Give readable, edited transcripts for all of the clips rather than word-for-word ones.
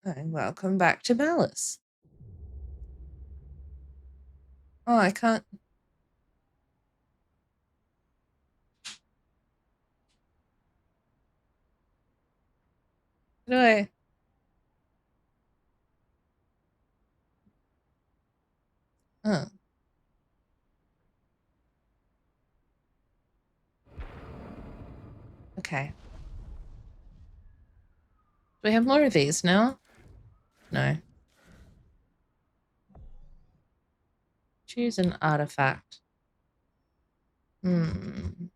And welcome back to Malys. Oh, I can't. How do I? Oh, okay. Do we have more of these now? No. Choose an artifact. Hmm.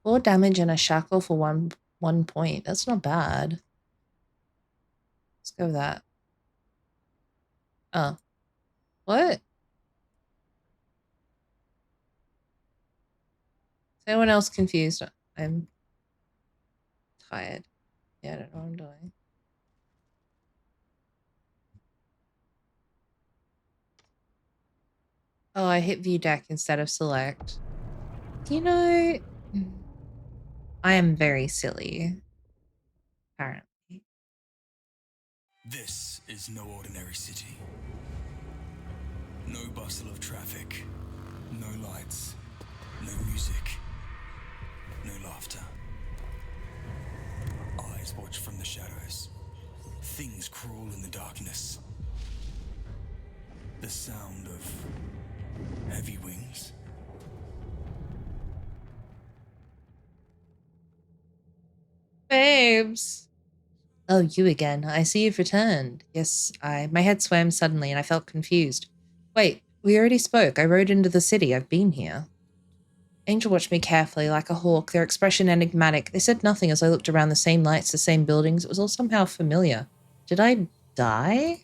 4 damage and a shackle for one point. That's not bad. Let's go with that. Oh. What? Is anyone else confused? I'm tired. Yeah, I don't know what I'm doing. Oh, I hit view deck instead of select. You know, I am very silly, apparently. This is no ordinary city. No bustle of traffic, no lights, no music, no laughter. Eyes watch from the shadows. Things crawl in the darkness. The sound of heavy wings. Babes. Oh, you again. I see you've returned. Yes, my head swam suddenly and I felt confused. Wait, we already spoke. I rode into the city. I've been here. Angel watched me carefully, like a hawk, their expression enigmatic. They said nothing as I looked around the same lights, the same buildings. It was all somehow familiar. Did I die?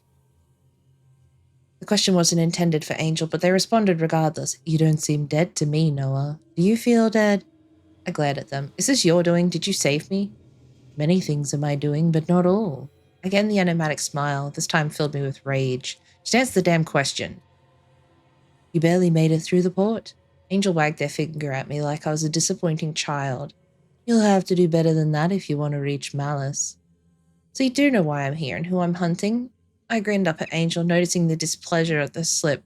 The question wasn't intended for Angel, but they responded regardless. You don't seem dead to me, Noah. Do you feel dead? I glared at them. Is this your doing? Did you save me? Many things am I doing, but not all. Again, the enigmatic smile, this time filled me with rage. Just answer the damn question. You barely made it through the port. Angel wagged their finger at me like I was a disappointing child. You'll have to do better than that if you want to reach Malys. So you do know why I'm here and who I'm hunting? I grinned up at Angel, noticing the displeasure at the slip.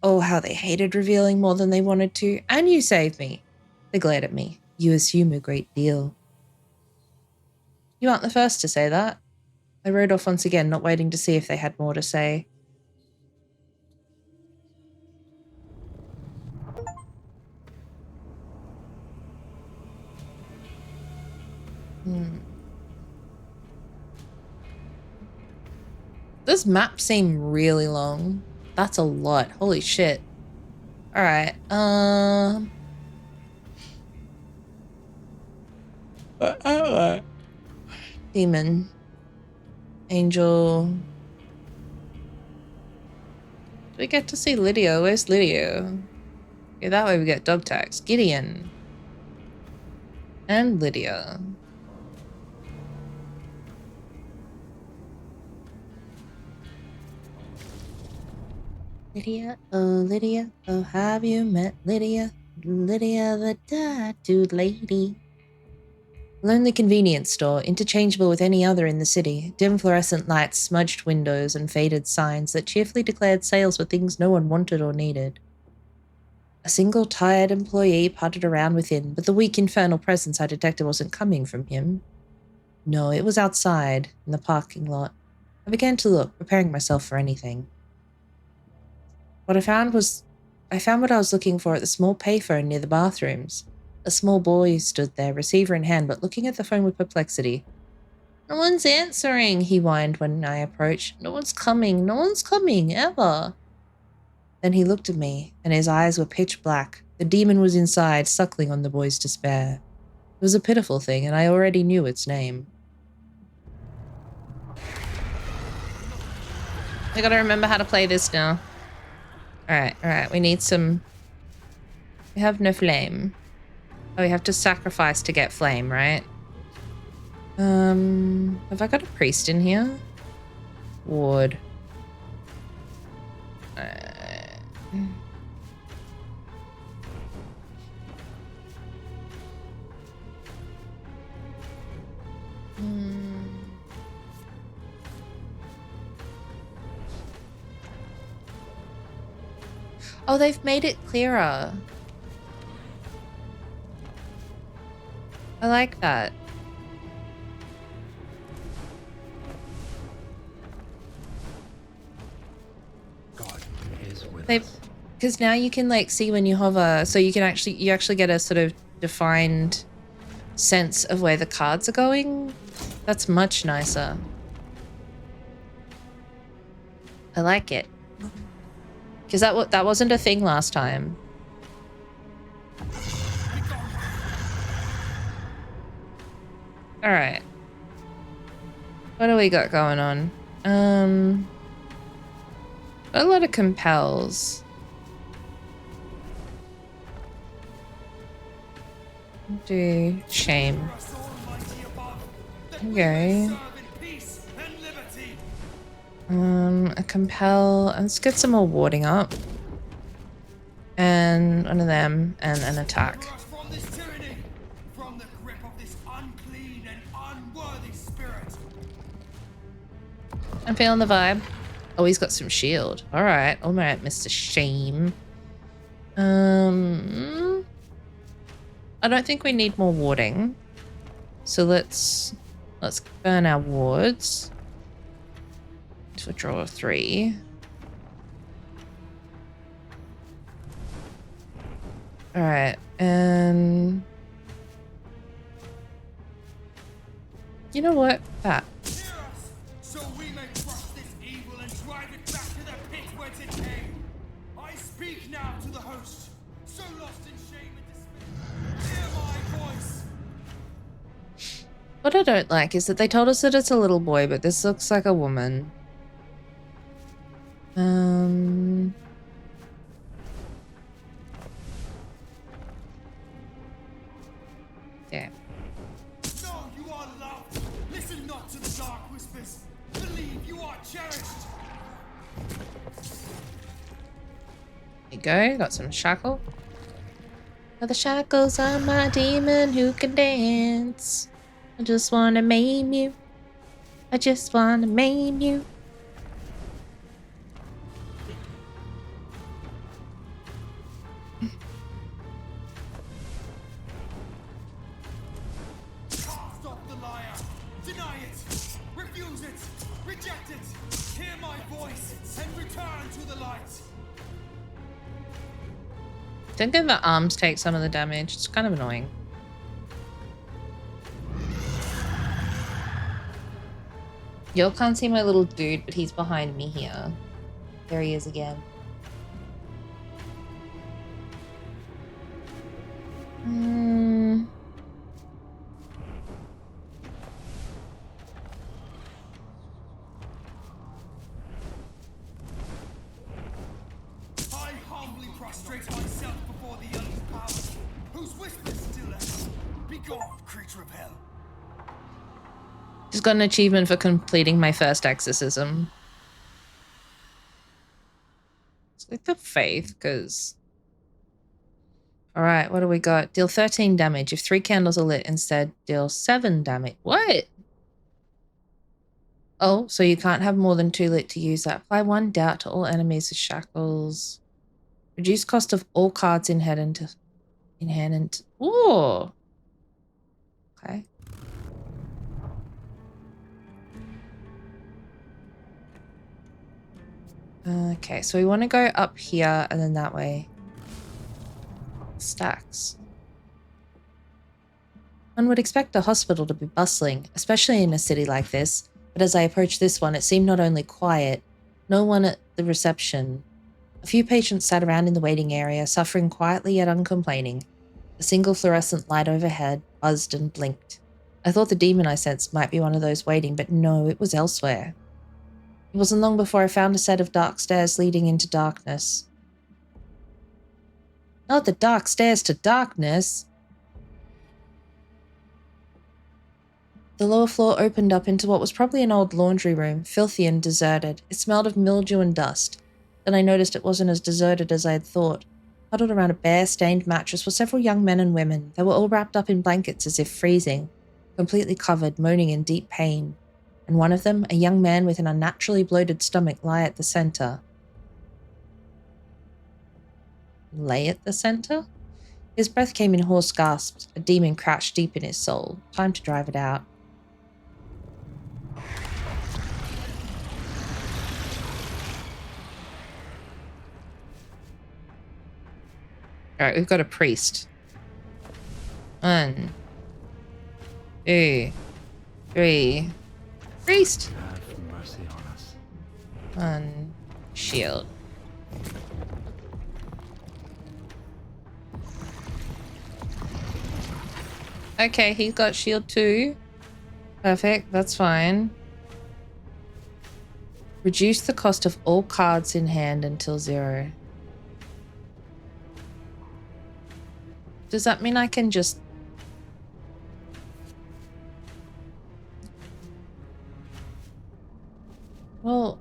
Oh, how they hated revealing more than they wanted to. And you saved me. They glared at me. You assume a great deal. You aren't the first to say that. I rode off once again, not waiting to see if they had more to say. This map seemed really long. That's a lot. Holy shit. Alright, Demon. Angel. Do we get to see Lydia? Where's Lydia? Okay, that way we get dog tags. Gideon. And Lydia. Lydia, oh, have you met Lydia? Lydia the tattooed lady. Lonely convenience store, interchangeable with any other in the city. Dim fluorescent lights, smudged windows, and faded signs that cheerfully declared sales for things no one wanted or needed. A single tired employee puttered around within, but the weak infernal presence I detected wasn't coming from him. No, it was outside, in the parking lot. I began to look, preparing myself for anything. I found what I was looking for at the small payphone near the bathrooms. A small boy stood there, receiver in hand, but looking at the phone with perplexity. No one's answering, he whined when I approached. No one's coming, ever. Then he looked at me, and his eyes were pitch black. The demon was inside, suckling on the boy's despair. It was a pitiful thing, and I already knew its name. I gotta remember how to play this now. Alright, we need some... We have no flame. Oh, we have to sacrifice to get flame, right? Have I got a priest in here? Ward. Oh, they've made it clearer. I like that. God is with They, us. because now you can like see when you hover, so you actually get a sort of defined sense of where the cards are going. That's much nicer. I like it. Because that wasn't a thing last time. All right. What do we got going on? A lot of compels. Do shame. Okay. A compel. Let's get some more warding up. And one of them, and an attack. I'm feeling the vibe. Oh, he's got some shield. All right, Mr. Shame. I don't think we need more warding. So let's burn our wards. Let's withdraw 3. All right, and you know what? That. So we may crush this evil and drive it back to the pit whence it came. I speak now to the host, so lost in shame and despair. Hear my voice. What I don't like is that they told us that it's a little boy, but this looks like a woman. Yeah. No, you are loved. Listen not to the dark whispers. Believe you are cherished. There you go. Got some shackle. Now the shackles are my demon who can dance. I just want to maim you. I just want to maim you. Cast off the liar. Deny it. Refuse it. Reject it. Hear my voice and return to the light. Don't think the arms take some of the damage. It's kind of annoying. Y'all can't see my little dude, but he's behind me here. There he is again. I humbly prostrate myself before the young power, whose whispers still echo. Begone, creature of hell. Just got an achievement for completing my first exorcism. It's like the faith, because... Alright, what do we got? Deal 13 damage. If 3 candles are lit instead, deal 7 damage. What? Oh, so you can't have more than 2 lit to use that. Apply 1 doubt to all enemies with shackles. Reduce cost of all cards in hand and... Ooh! Okay. Okay, so we want to go up here and then that way. Stacks. One would expect a hospital to be bustling, especially in a city like this, but as I approached this one, it seemed not only quiet, no one at the reception. A few patients sat around in the waiting area, suffering quietly yet uncomplaining. A single fluorescent light overhead buzzed and blinked. I thought the demon I sensed might be one of those waiting, but no, it was elsewhere. It wasn't long before I found a set of dark stairs leading into darkness. Not the dark stairs to darkness! The lower floor opened up into what was probably an old laundry room, filthy and deserted. It smelled of mildew and dust. Then I noticed it wasn't as deserted as I had thought. Huddled around a bare, stained mattress were several young men and women. They were all wrapped up in blankets as if freezing, completely covered, moaning in deep pain. And one of them, a young man with an unnaturally bloated stomach, lay at the center. lay at the center? His breath came in hoarse gasps. A demon crouched deep in his soul. Time to drive it out. Alright, we've got a priest. 1, 2, 3. Priest! Have mercy on us. 1. Shield. Okay, he's got shield too. Perfect, that's fine. Reduce the cost of all cards in hand until 0. Does that mean I can just... Well,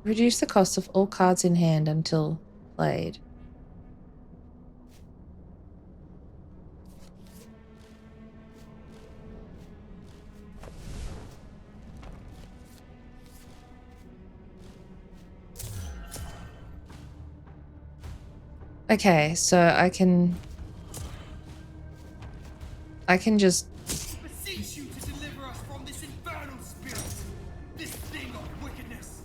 reduce the cost of all cards in hand until played. Okay, so I can just... Beseech you to deliver us from this infernal spirit, this thing of wickedness.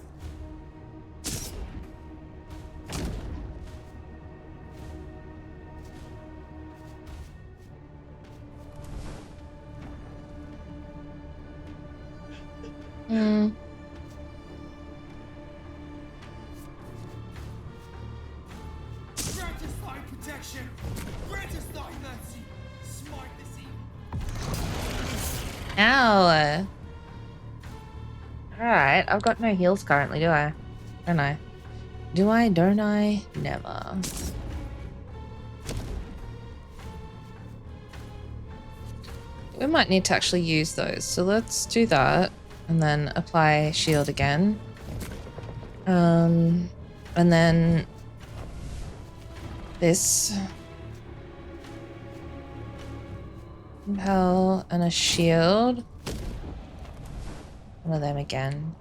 Grant us thy protection. Grant us thy mercy. Smite this evil. Ow! Alright, I've got no heals currently, do I? Don't I? Do I? Don't I? Never. We might need to actually use those, so let's do that. And then apply shield again. And then... this. Compel and a shield. One of them again.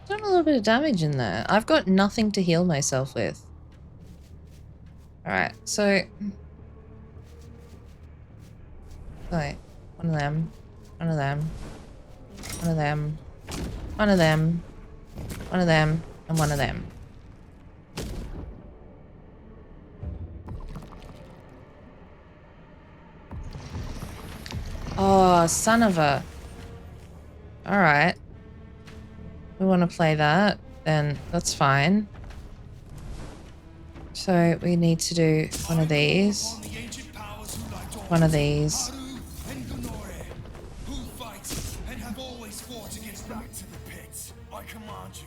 Done a little bit of damage in there. I've got nothing to heal myself with. Alright, so... Wait, one of them. One of them. One of them. One of them. One of them. And one of them. Oh, son of a... Alright. We want to play that, then that's fine. So we need to do one of these. One of these. Who fights and have always fought against back to the pits. I command you.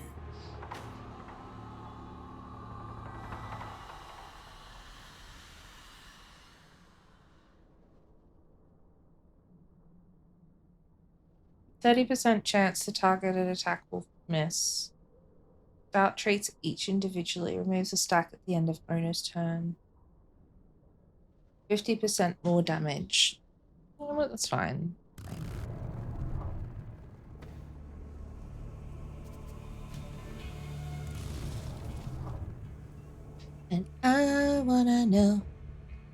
%30 chance the targeted attack will miss. Start treats each individually. Removes a stack at the end of owner's turn. 50% more damage. Well, that's fine. And I wanna know.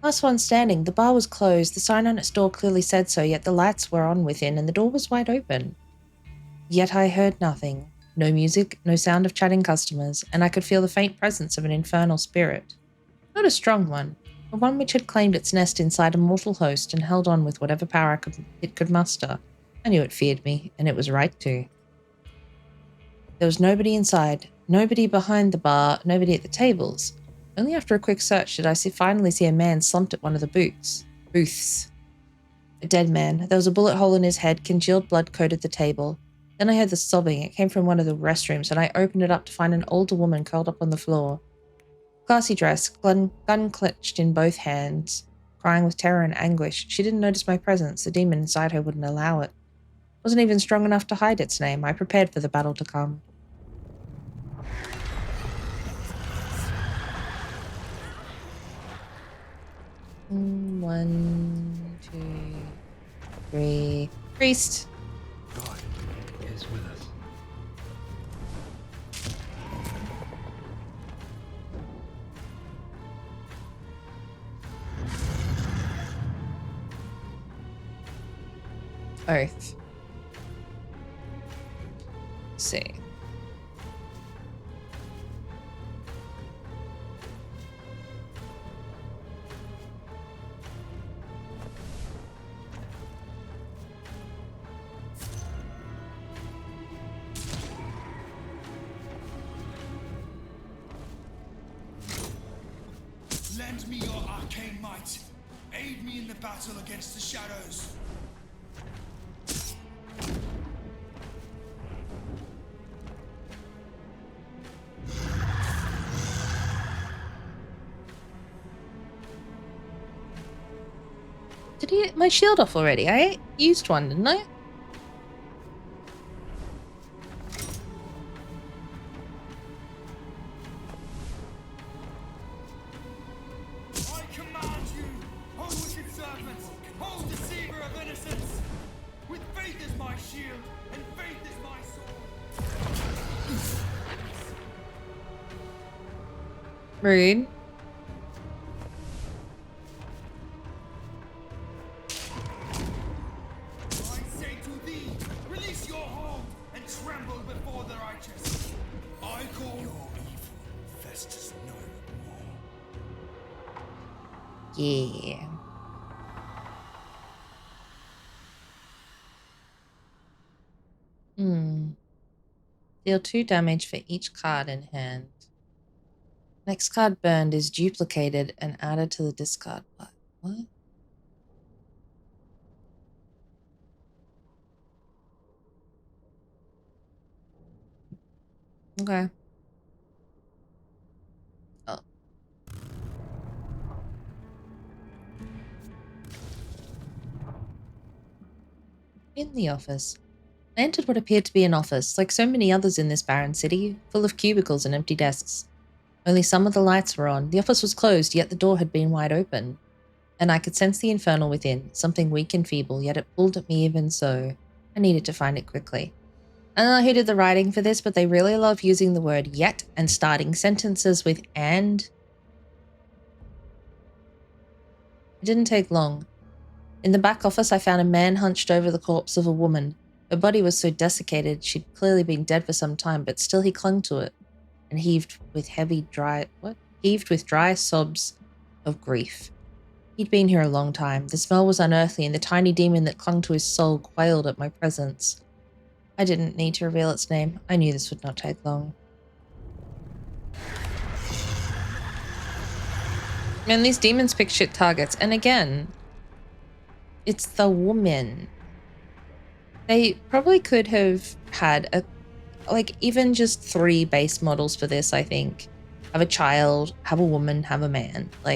Last one standing. The bar was closed. The sign on its door clearly said so, yet the lights were on within and the door was wide open. Yet I heard nothing. No music, no sound of chatting customers, and I could feel the faint presence of an infernal spirit. Not a strong one, but one which had claimed its nest inside a mortal host and held on with whatever power it could muster. I knew it feared me, and it was right to. There was nobody inside, nobody behind the bar, nobody at the tables. Only after a quick search did I finally see a man slumped at one of the booths. A dead man. There was a bullet hole in his head, congealed blood coated the table. Then I heard the sobbing. It came from one of the restrooms, and I opened it up to find an older woman curled up on the floor. Classy dress, gun clenched in both hands, crying with terror and anguish. She didn't notice my presence. The demon inside her wouldn't allow it. Wasn't even strong enough to hide its name. I prepared for the battle to come. One, 2, 3. Priest! God is with us. Oath. Let's see. Lend me your arcane might. Aid me in the battle against the shadows. Did he get my shield off already? I used one, didn't I? I command you, O wicked serpent, O deceiver of innocence! With faith as my shield, and faith as my sword! Rude. I say to thee, release your hold and tremble before the righteous. I call your evil festers no more. Yeah. Deal 2 damage for each card in hand. Next card burned is duplicated and added to the discard pile. What? Okay. Oh. In the office. I entered what appeared to be an office, like so many others in this barren city, full of cubicles and empty desks. Only some of the lights were on. The office was closed, yet the door had been wide open. And I could sense the infernal within, something weak and feeble, yet it pulled at me even so. I needed to find it quickly. I don't know who did the writing for this, but they really love using the word yet and starting sentences with and. It didn't take long. In the back office, I found a man hunched over the corpse of a woman. Her body was so desiccated she'd clearly been dead for some time, but still he clung to it and heaved with dry sobs of grief. He'd been here a long time. The smell was unearthly, and the tiny demon that clung to his soul quailed at my presence. I didn't need to reveal its name. I knew this would not take long. Man, these demons pick shit targets. And again, it's the woman. They probably could have had even just 3 base models for this, I think. Have a child, have a woman, have a man. Who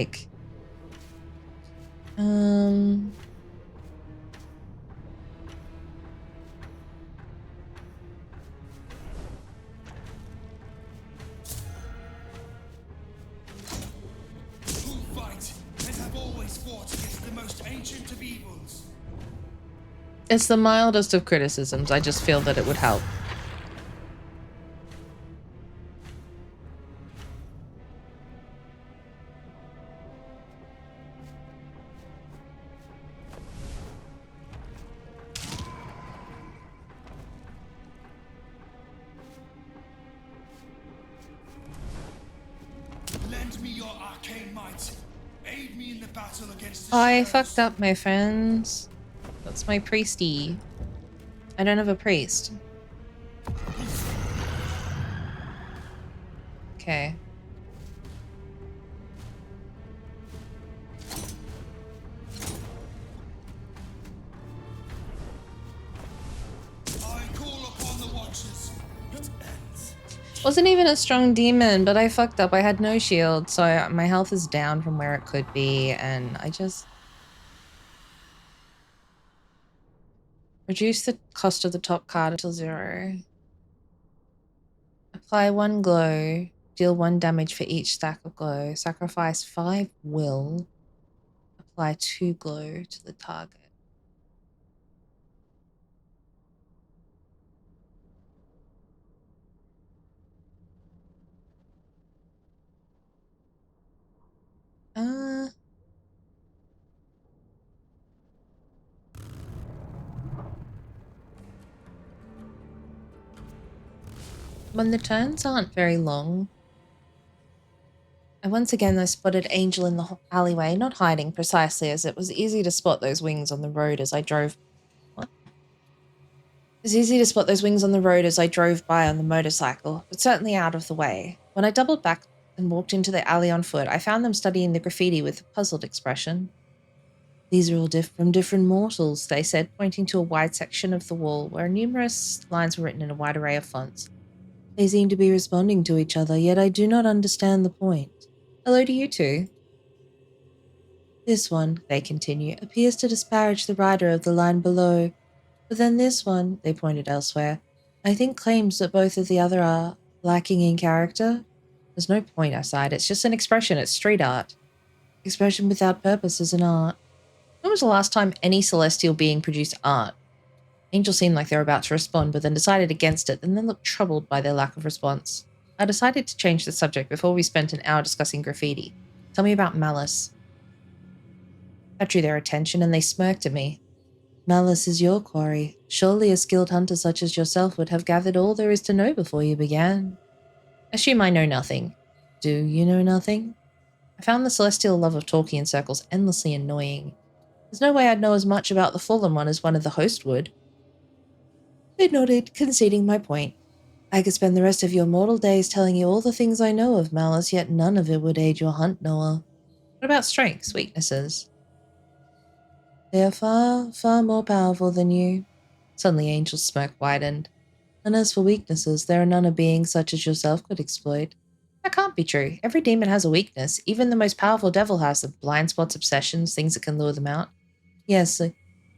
fight and have always fought against the most ancient of evils. It's the mildest of criticisms. I just feel that it would help. Lend me your arcane might. Aid me in the battle against the I shadows. fucked up, my friends. That's my priesty. I don't have a priest. Okay. I call upon the watchers. It ends. Wasn't even a strong demon, but I fucked up. I had no shield, so my health is down from where it could be, and I just... Reduce the cost of the top card until 0. Apply 1 glow. Deal 1 damage for each stack of glow. Sacrifice 5 will. Apply 2 glow to the target. when the turns aren't very long. And once again, I spotted Angel in the alleyway, not hiding precisely, as it was easy to spot those wings on the road as I drove. What? It was easy to spot those wings on the road as I drove by on the motorcycle, but certainly out of the way. When I doubled back and walked into the alley on foot, I found them studying the graffiti with a puzzled expression. These are all from different mortals, they said, pointing to a wide section of the wall where numerous lines were written in a wide array of fonts. They seem to be responding to each other, yet I do not understand the point. Hello to you two. This one, they continue, appears to disparage the writer of the line below. But then this one, they pointed elsewhere, I think claims that both of the other are lacking in character. There's no point, I sighed. It's just an expression. It's street art. Expression without purpose is an art. When was the last time any celestial being produced art? Angel seemed like they were about to respond, but then decided against it, and then looked troubled by their lack of response. I decided to change the subject before we spent an hour discussing graffiti. Tell me about Malys. That drew their attention, and they smirked at me. Malys is your quarry. Surely a skilled hunter such as yourself would have gathered all there is to know before you began. Assume I know nothing. Do you know nothing? I found the celestial love of talking in circles endlessly annoying. There's no way I'd know as much about the fallen one as one of the host would. They nodded, conceding my point. I could spend the rest of your mortal days telling you all the things I know of Malys, yet none of it would aid your hunt, Noah. What about strengths, weaknesses? They are far, far more powerful than you. Suddenly Angel's smirk widened. And as for weaknesses, there are none a being such as yourself could exploit. That can't be true. Every demon has a weakness. Even the most powerful devil has them. Blind spots, obsessions, things that can lure them out. Yes,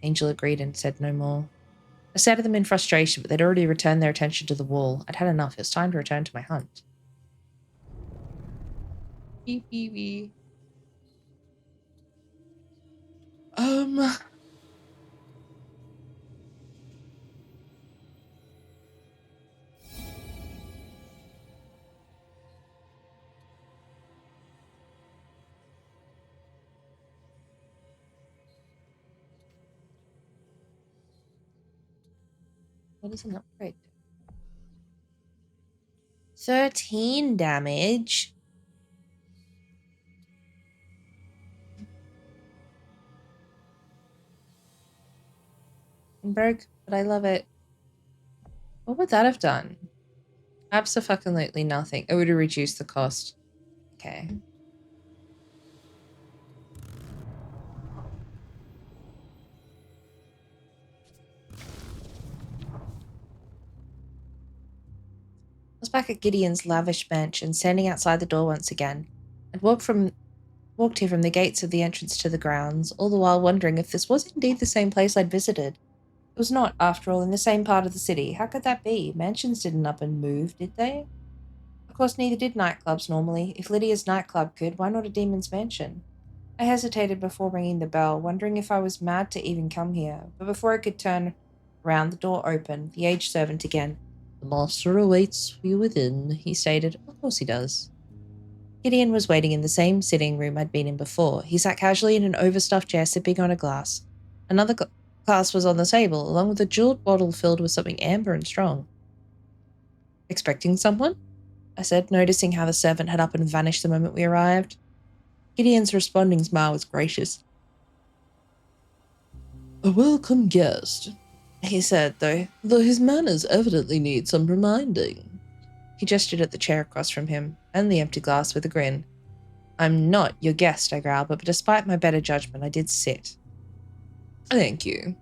Angel agreed and said no more. I stared at them in frustration, but they'd already returned their attention to the wall. I'd had enough. It was time to return to my hunt. Beep, beep, beep. What is an upgrade? 13 damage. Broke, but I love it. What would that have done? Absolutely nothing. It would have reduced the cost. Okay. I was back at Gideon's lavish bench and standing outside the door once again. I'd walked here from the gates of the entrance to the grounds, all the while wondering if this was indeed the same place I'd visited. It was not, after all, in the same part of the city. How could that be? Mansions didn't up and move, did they? Of course, neither did nightclubs normally. If Lydia's nightclub could, why not a demon's mansion? I hesitated before ringing the bell, wondering if I was mad to even come here, but before I could turn round, the door opened, the aged servant again. The master awaits you within, he stated. Of course he does. Gideon was waiting in the same sitting room I'd been in before. He sat casually in an overstuffed chair, sipping on a glass. Another glass was on the table, along with a jeweled bottle filled with something amber and strong. Expecting someone? I said, noticing how the servant had up and vanished the moment we arrived. Gideon's responding smile was gracious. A welcome guest, he said, though his manners evidently need some reminding. He gestured at the chair across from him, and the empty glass with a grin. I'm not your guest, I growled, but despite my better judgment, I did sit. Thank you.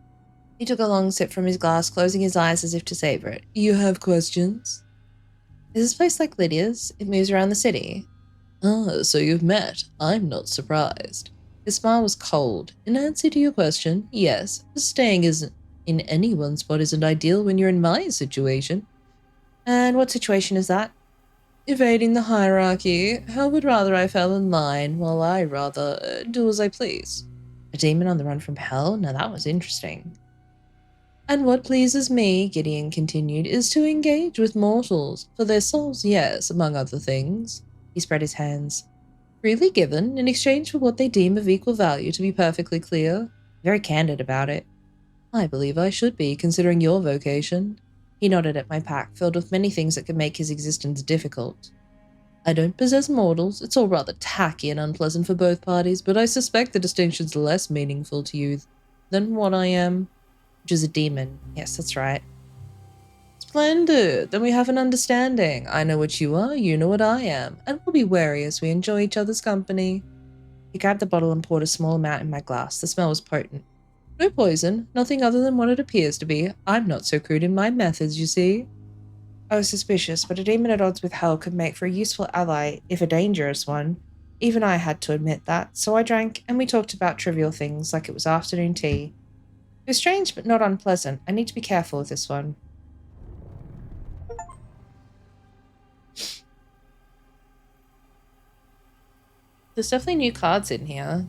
He took a long sip from his glass, closing his eyes as if to savor it. You have questions? Is this place like Lydia's? It moves around the city. Ah, so you've met. I'm not surprised. His smile was cold. In answer to your question, yes, staying in anyone's spot isn't ideal when you're in my situation. And what situation is that? Evading the hierarchy. Hell would rather I fell in line, while I rather do as I please. A demon on the run from hell? Now that was interesting. And what pleases me, Gideon continued, is to engage with mortals. For their souls, yes, among other things. He spread his hands. Freely given, in exchange for what they deem of equal value, to be perfectly clear. Very candid about it. I believe I should be, considering your vocation. He nodded at my pack, filled with many things that could make his existence difficult. I don't possess mortals. It's all rather tacky and unpleasant for both parties, but I suspect the distinction's less meaningful to you than what I am, which is a demon. Yes, that's right. Splendid. Then we have an understanding. I know what you are, you know what I am, and we'll be wary as we enjoy each other's company. He grabbed the bottle and poured a small amount in my glass. The smell was potent. No poison, nothing other than what it appears to be. I'm not so crude in my methods, you see. I was suspicious, but a demon at odds with hell could make for a useful ally, if a dangerous one. Even I had to admit that, so I drank, and we talked about trivial things like it was afternoon tea. It was strange but not unpleasant. I need to be careful with this one. There's definitely new cards in here.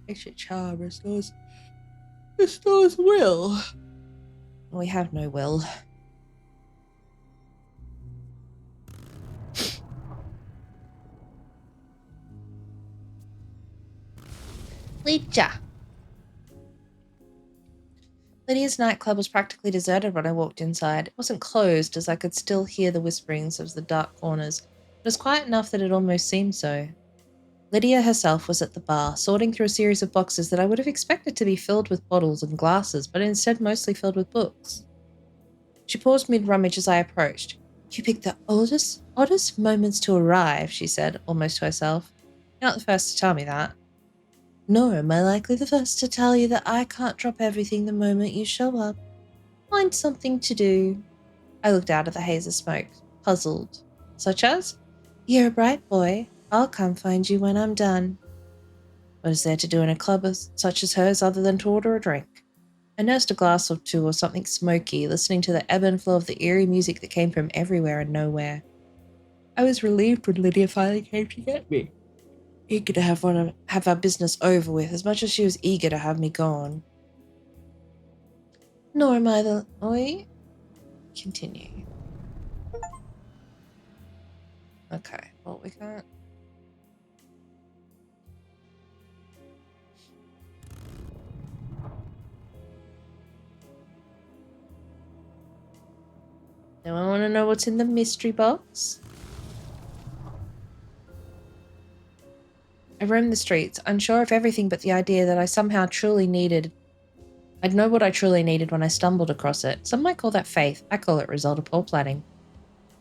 Extra charm restores will. We have no will. Licha. Lydia's nightclub was practically deserted when I walked inside. It wasn't closed, as I could still hear the whisperings of the dark corners. It was quiet enough that it almost seemed so. Lydia herself was at the bar, sorting through a series of boxes that I would have expected to be filled with bottles and glasses, but instead mostly filled with books. She paused mid-rummage as I approached. You picked the oddest moments to arrive, she said, almost to herself. You're not the first to tell me that. Nor am I likely the first to tell you that I can't drop everything the moment you show up. Find something to do. I looked out at the haze of smoke, puzzled. Such as? You're a bright boy. I'll come find you when I'm done. What is there to do in a club such as hers other than to order a drink? I nursed a glass or two or something smoky, listening to the ebb and flow of the eerie music that came from everywhere and nowhere. I was relieved when Lydia finally came to get me. Eager to have our business over with, as much as she was eager to have me gone. Nor am I the... Oi? Continue. Okay, well, we can't... Now I want to know what's in the mystery box. I roamed the streets, unsure of everything but the idea that I'd know what I truly needed when I stumbled across it. Some might call that faith. I call it result of poor planning.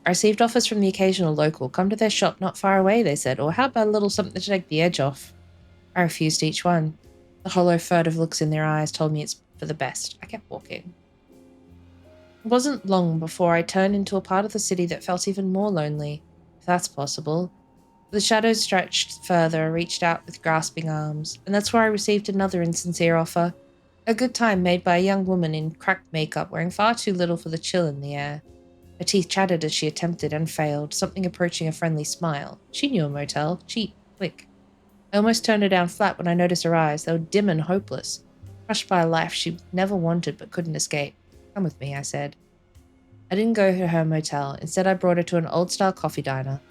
I received offers from the occasional local. Come to their shop not far away, they said, or how about a little something to take the edge off? I refused each one. The hollow, furtive looks in their eyes told me it's for the best. I kept walking. It wasn't long before I turned into a part of the city that felt even more lonely, if that's possible. The shadows stretched further, reached out with grasping arms, and that's where I received another insincere offer. A good time made by a young woman in cracked makeup, wearing far too little for the chill in the air. Her teeth chattered as she attempted and failed, something approaching a friendly smile. She knew a motel. Cheap. Quick. I almost turned her down flat when I noticed her eyes. They were dim and hopeless. Crushed by a life she never wanted but couldn't escape. Come with me, I said. I didn't go to her motel. Instead, I brought her to an old-style coffee diner.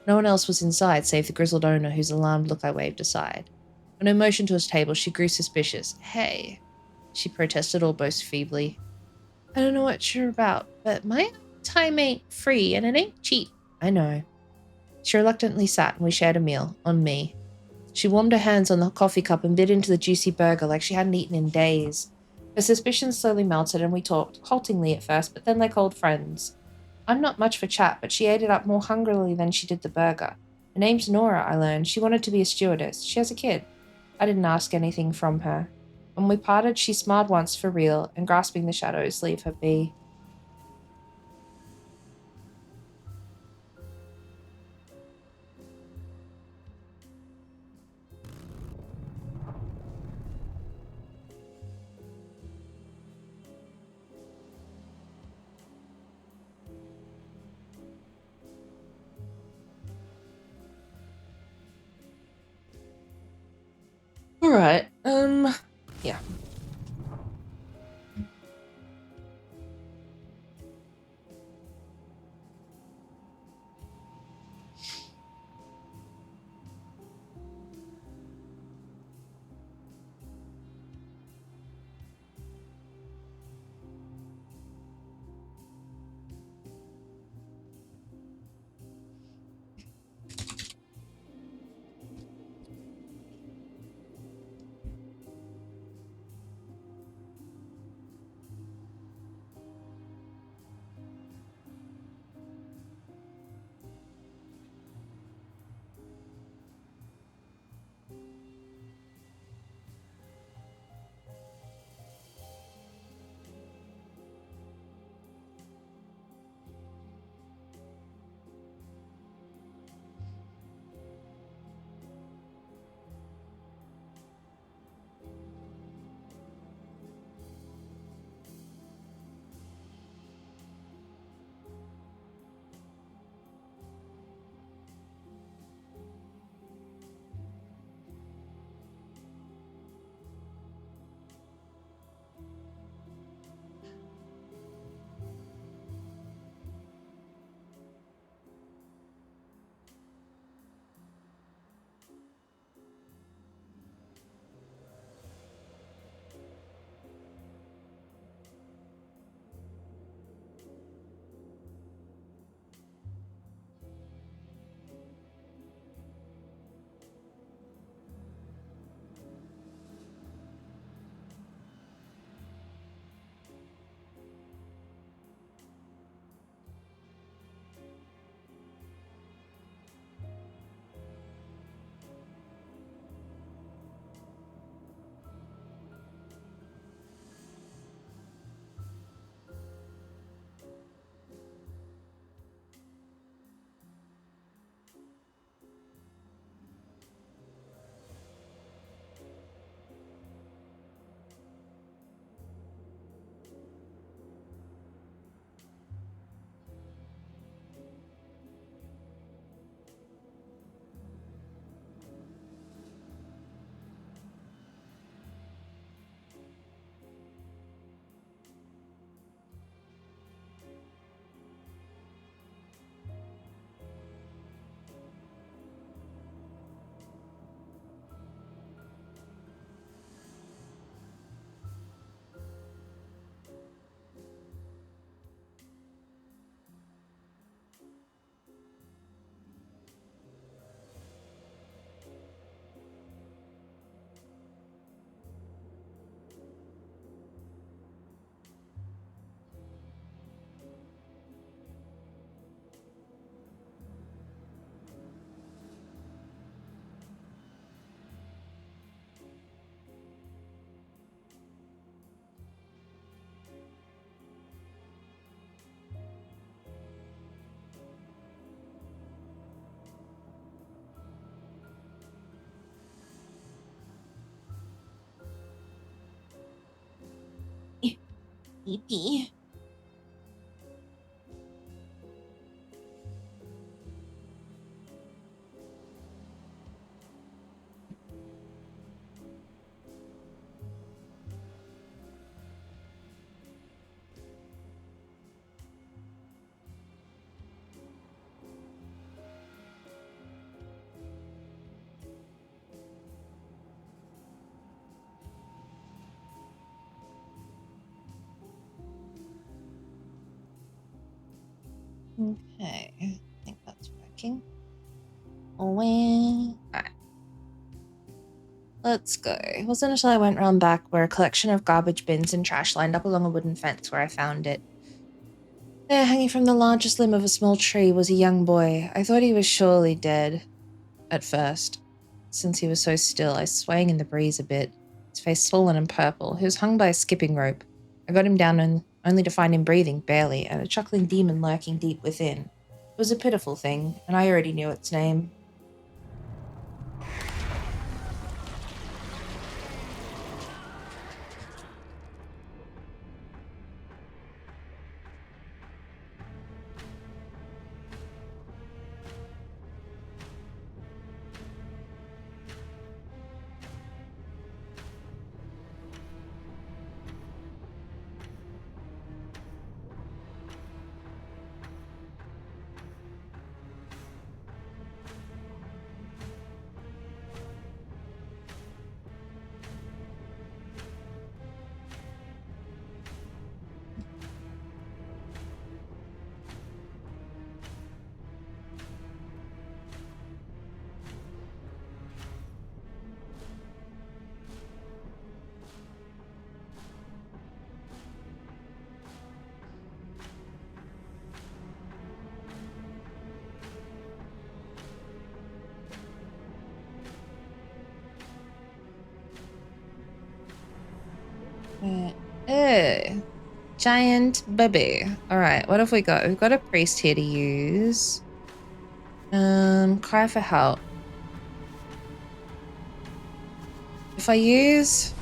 No one else was inside save the grizzled owner whose alarmed look I waved aside. When I motioned to his table, she grew suspicious. Hey, she protested almost feebly. I don't know what you're about, but my time ain't free and it ain't cheap. I know. She reluctantly sat and we shared a meal, on me. She warmed her hands on the coffee cup and bit into the juicy burger like she hadn't eaten in days. Her suspicions slowly melted and we talked, haltingly at first, but then like old friends. I'm not much for chat, but she ate it up more hungrily than she did the burger. Her name's Nora, I learned. She wanted to be a stewardess. She has a kid. I didn't ask anything from her. When we parted, she smiled once for real, and grasping the shadows, leave her be. Alright, yeah. Yippee. Okay, I think that's working. Alright. Let's go. It wasn't until I went round back where a collection of garbage bins and trash lined up along a wooden fence where I found it. There, hanging from the largest limb of a small tree, was a young boy. I thought he was surely dead at first. Since he was so still, I swaying in the breeze a bit, his face swollen and purple. He was hung by a skipping rope. I got him down and only to find him breathing barely, and a chuckling demon lurking deep within. It was a pitiful thing, and I already knew its name. Giant baby. Alright, what have we got? We've got a priest here to use. Cry for help. If I use...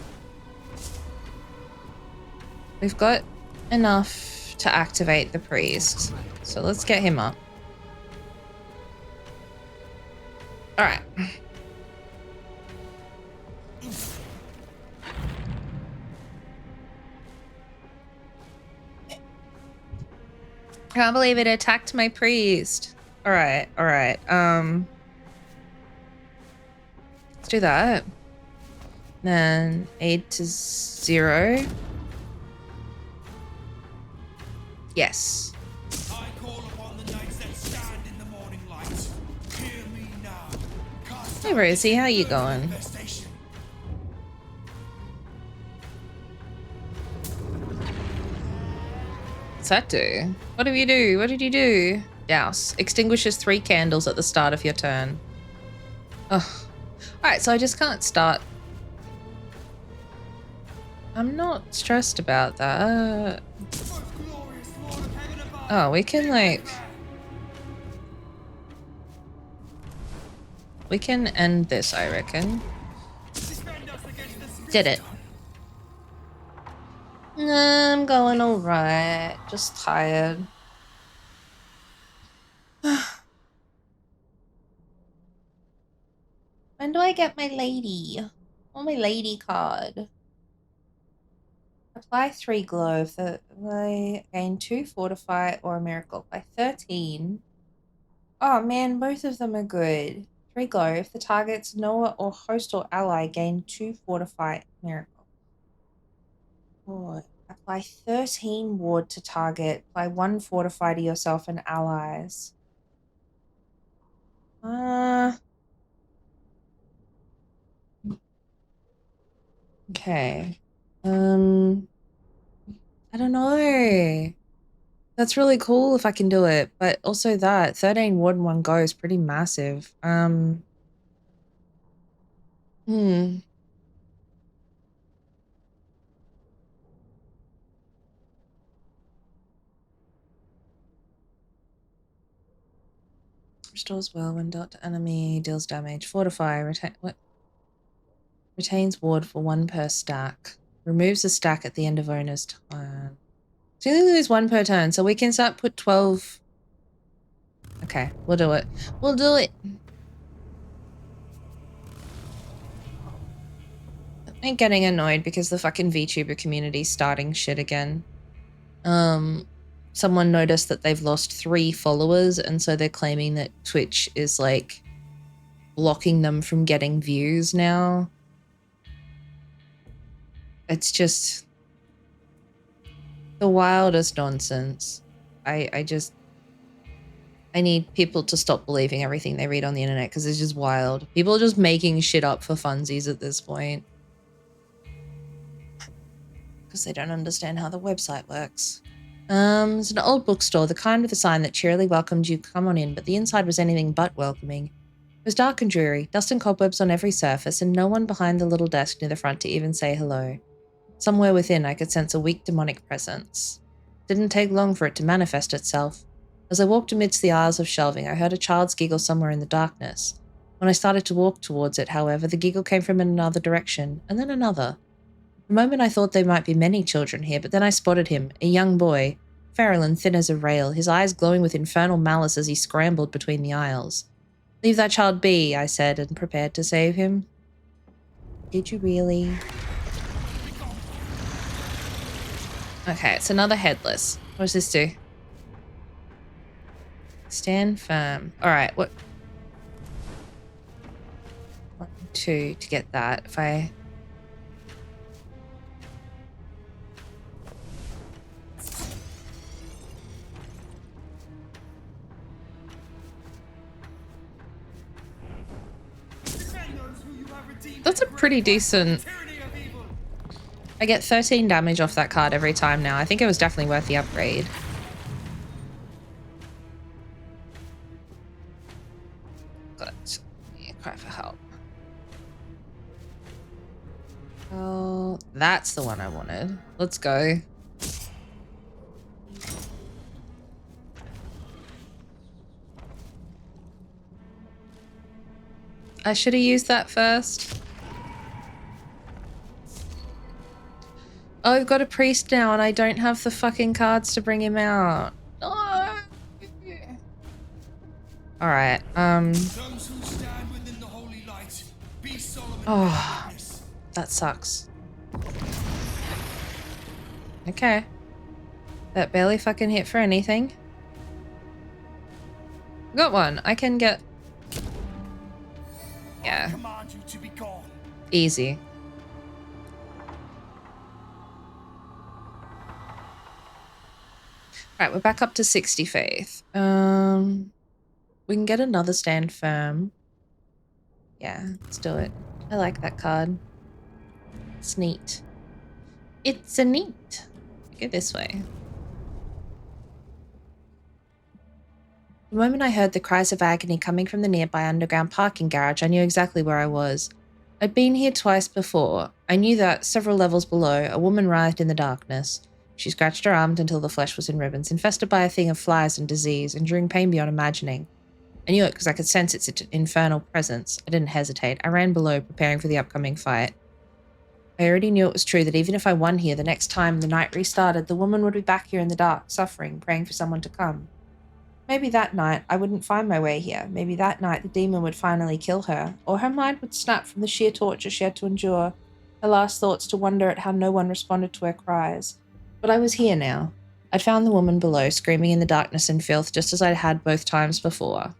We've got enough to activate the priest. So let's get him up. Alright. Can't believe it attacked my priest. Alright, alright. Let's do that. Then 8 to 0. Yes. I call upon the knights that stand in the morning light. Hear me now. Cast Hey Rosie, how you going? infestation. What's that do? What did you do? What did you do? Douse. Extinguishes 3 candles at the start of your turn. Ugh. Alright, so I just can't start. I'm not stressed about that. Most glorious Lord of heaven above. Oh, we can like... We can end this, I reckon. Defend us against the spirit. Did it. I'm going alright. Just tired. When do I get my lady? Oh, my lady card. Apply 3 glow if I gain 2 fortify or a miracle. By 13. Oh man, both of them are good. 3 glow if the target's Noah or host or ally gain 2 fortify miracle. Ward. Apply 13 ward to target. Apply 1 fortify to yourself and allies. Okay. I don't know. That's really cool if I can do it, but also that 13 ward in one go is pretty massive. Restores well when dealt to enemy, deals damage. Fortify, retains ward for 1 per stack. Removes a stack at the end of owner's turn. So you only lose 1 per turn, so we can start put 12. Okay, we'll do it. We'll do it. I'm getting annoyed because the fucking VTuber community's starting shit again. Someone noticed that they've lost 3 followers, and so they're claiming that Twitch is like blocking them from getting views now. It's just the wildest nonsense. I need people to stop believing everything they read on the internet because it's just wild. People are just making shit up for funsies at this point. Because they don't understand how the website works. It's an old bookstore, the kind with a sign that cheerily welcomed you come on in, but the inside was anything but welcoming. It was dark and dreary, dust and cobwebs on every surface, and no one behind the little desk near the front to even say hello. Somewhere within, I could sense a weak demonic presence. It didn't take long for it to manifest itself. As I walked amidst the aisles of shelving, I heard a child's giggle somewhere in the darkness. When I started to walk towards it, however, the giggle came from another direction, and then another. For a moment I thought there might be many children here, but then I spotted him, a young boy, feral and thin as a rail, his eyes glowing with infernal malice as he scrambled between the aisles. "Leave that child be," I said, and prepared to save him. Did you really? Okay, it's another headless. What does this do? Stand firm. Alright, what? 1, 2 to get that. If I... That's a pretty decent... I get 13 damage off that card every time now. I think it was definitely worth the upgrade. Good. Yeah, cry for help. Oh, that's the one I wanted. Let's go. I should have used that first. Oh, I've got a priest now and I don't have the fucking cards to bring him out. No. Alright, oh, that sucks. Okay. That barely fucking hit for anything. Got one. I can get... Yeah. Easy. Right, we're back up to 60 faith. We can get another stand firm. Yeah, let's do it. I like that card. It's neat. It's a neat. Go this way. The moment I heard the cries of agony coming from the nearby underground parking garage, I knew exactly where I was. I'd been here twice before. I knew that, several levels below, a woman writhed in the darkness. She scratched her arms until the flesh was in ribbons, infested by a thing of flies and disease, enduring pain beyond imagining. I knew it because I could sense its infernal presence. I didn't hesitate. I ran below, preparing for the upcoming fight. I already knew it was true that even if I won here, the next time the night restarted, the woman would be back here in the dark, suffering, praying for someone to come. Maybe that night I wouldn't find my way here. Maybe that night the demon would finally kill her, or her mind would snap from the sheer torture she had to endure, her last thoughts to wonder at how no one responded to her cries. But I was here now. I'd found the woman below, screaming in the darkness and filth, just as I'd had both times before.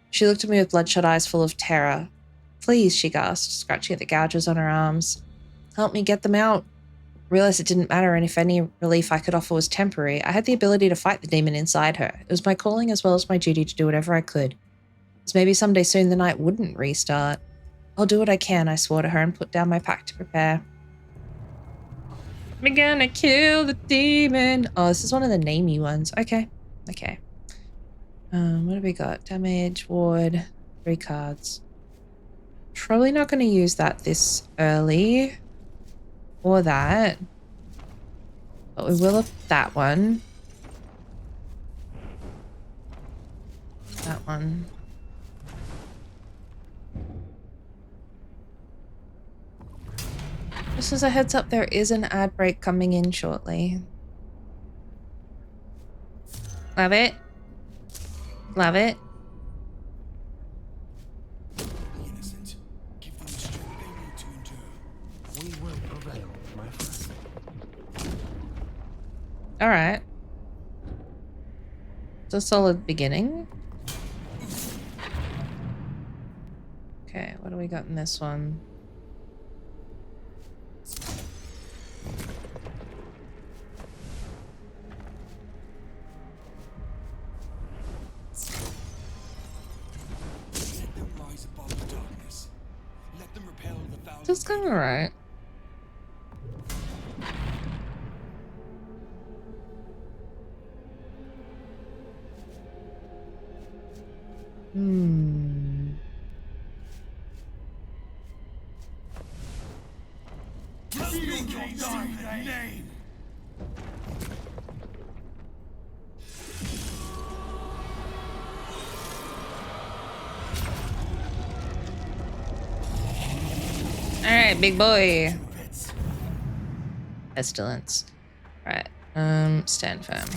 She looked at me with bloodshot eyes full of terror. "Please," she gasped, scratching at the gouges on her arms. "Help me get them out." I realized it didn't matter, and if any relief I could offer was temporary, I had the ability to fight the demon inside her. It was my calling as well as my duty to do whatever I could. As maybe someday soon the night wouldn't restart. "I'll do what I can," I swore to her and put down my pack to prepare. "We're gonna kill the demon." Oh, this is one of the namey ones. Okay. Okay. What have we got? Damage, ward, 3 cards. Probably not going to use that this early. Or that. But we will have that one. That one. Just as a heads up, there is an ad break coming in shortly. Love it. Love it. The innocent. Give them the strength they need to endure. We will prevail, my friend. All right. It's a solid beginning. Okay, what do we got in this one? Let them rise above the darkness. Let them repel the foul. Just going alright. Reveal your dark name. Alright, big boy. Pits. Pestilence. Right. Stand firm.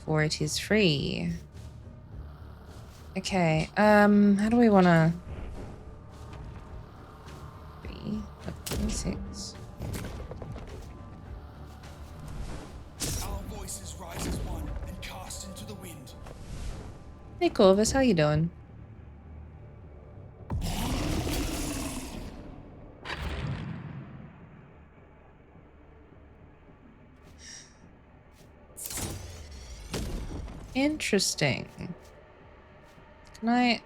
For it is free. Okay, how do we wanna 26. Our voices rise as one and cast into the wind. Hey Corvus, how you doing? Interesting. Can I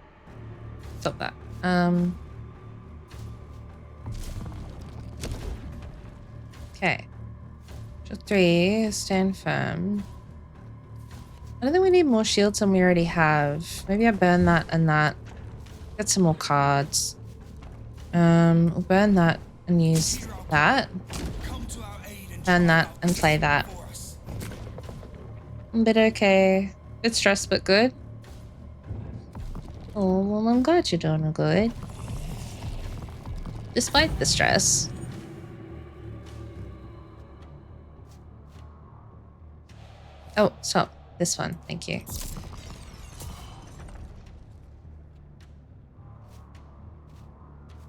stop that? Okay. Just 3, stand firm. I don't think we need more shields than we already have. Maybe I burn that and that. Get some more cards. We'll burn that and use that. Come to our aid and Burn drive that out and the play evil that. before us. But okay. Bit stressed, but good. Oh, well, I'm glad you're doing good. Despite the stress. Oh, stop. This one. Thank you.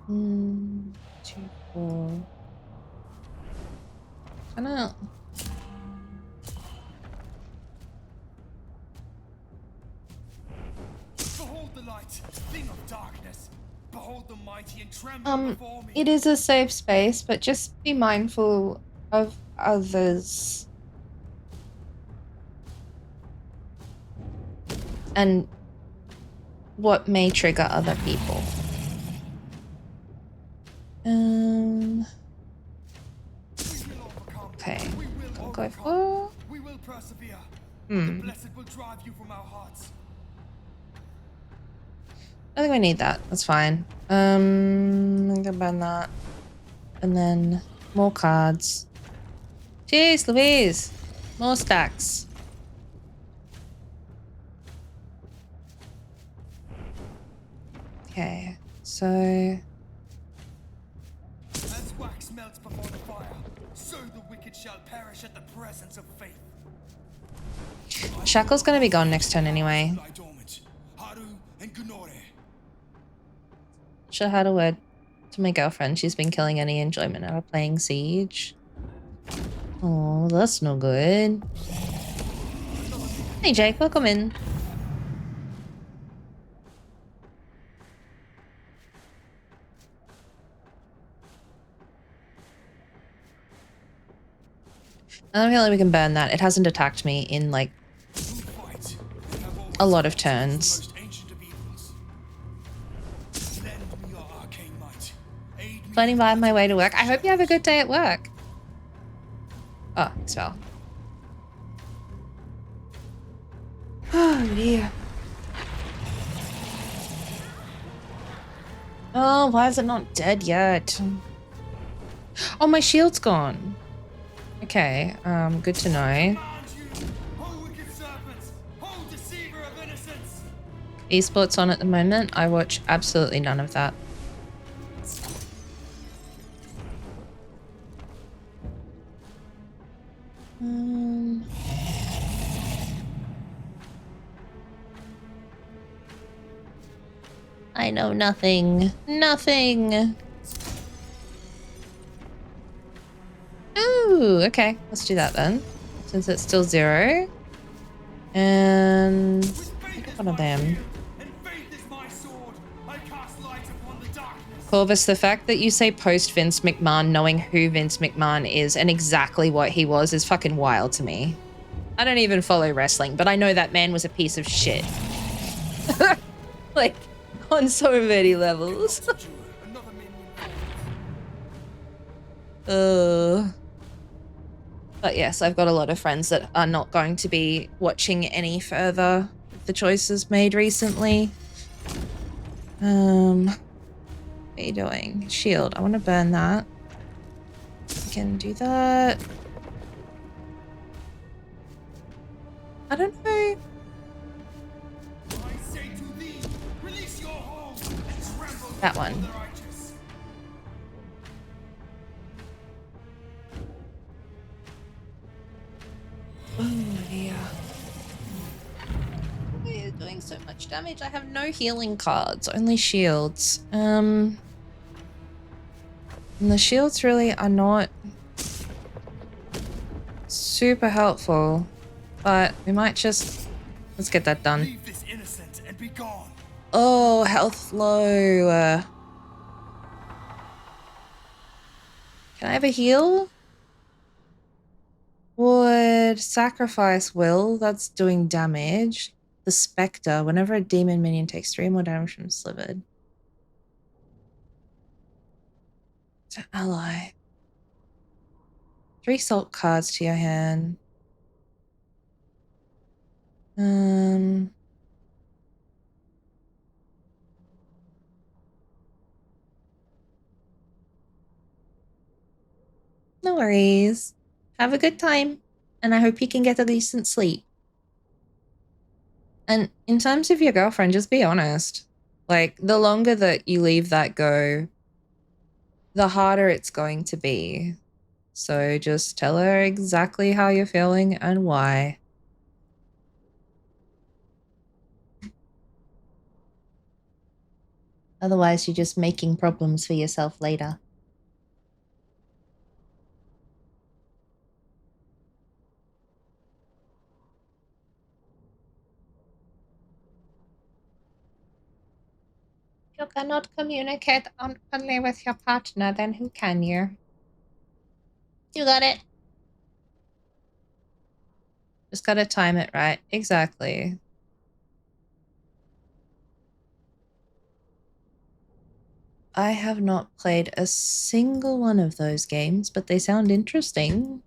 Hmm. 2, 4. Kinda. Behold the light, thing of darkness. Behold the mighty and tremble before me. It is a safe space, but just be mindful of others. And what may trigger other people. We will overcome. Okay. We will I'll go overcome. for. We will persevere. The blessed will drive you from our hearts. I think we need that. That's fine. I'm gonna burn that. And then more cards. Jeez Louise! More stacks. Okay, so As wax melts before the fire, so the wicked shall perish at the presence of faith. Shackle's gonna be gone next turn anyway. Lie dormant. Haru and Gunore. Should have had a word to my girlfriend. She's been killing any enjoyment out of playing Siege. Oh, that's no good. Hey Jake, welcome in. I don't feel like we can burn that. It hasn't attacked me in like Who fight? We have always a lot of fought the turns. most ancient of evils. Lend me your arcane might. Aid me Floating in by on my battle way to against work. I hope you have a good day at work. Oh, spell. Oh dear. Oh, why is it not dead yet? Oh, my shield's gone. Okay, good to know. Command you, O wicked serpents, O deceiver of innocence. Esports on at the moment. I watch absolutely none of that. I know nothing. Nothing. Ooh, okay. Let's do that then. Since it's still 0. And pick up one of them. Corvus, the fact that you say post Vince McMahon knowing who Vince McMahon is and exactly what he was is fucking wild to me. I don't even follow wrestling, but I know that man was a piece of shit. Like, on so many levels. But yes, I've got a lot of friends that are not going to be watching any further of the choices made recently. What are you doing? Shield. I want to burn that. I can do that. I don't know. I say to thee, release your hold and tremble That before one. the righteous. Oh dear. Why are you doing so much damage? I have no healing cards, only shields. And the shields really are not super helpful, but we might just, let's get that done. Leave this innocent and be gone. Oh, health low. Can I have a heal? Would sacrifice will. That's doing damage. The Spectre. Whenever a demon minion takes 3 more damage from slivered. To ally. 3 salt cards to your hand. No worries. Have a good time. And I hope you can get a decent sleep. And in terms of your girlfriend, just be honest. Like, the longer that you leave that go, the harder it's going to be. So just tell her exactly how you're feeling and why. Otherwise, you're just making problems for yourself later. If you cannot communicate openly with your partner, then who can you? You got it. Just gotta time it right. Exactly. I have not played a single one of those games, but they sound interesting.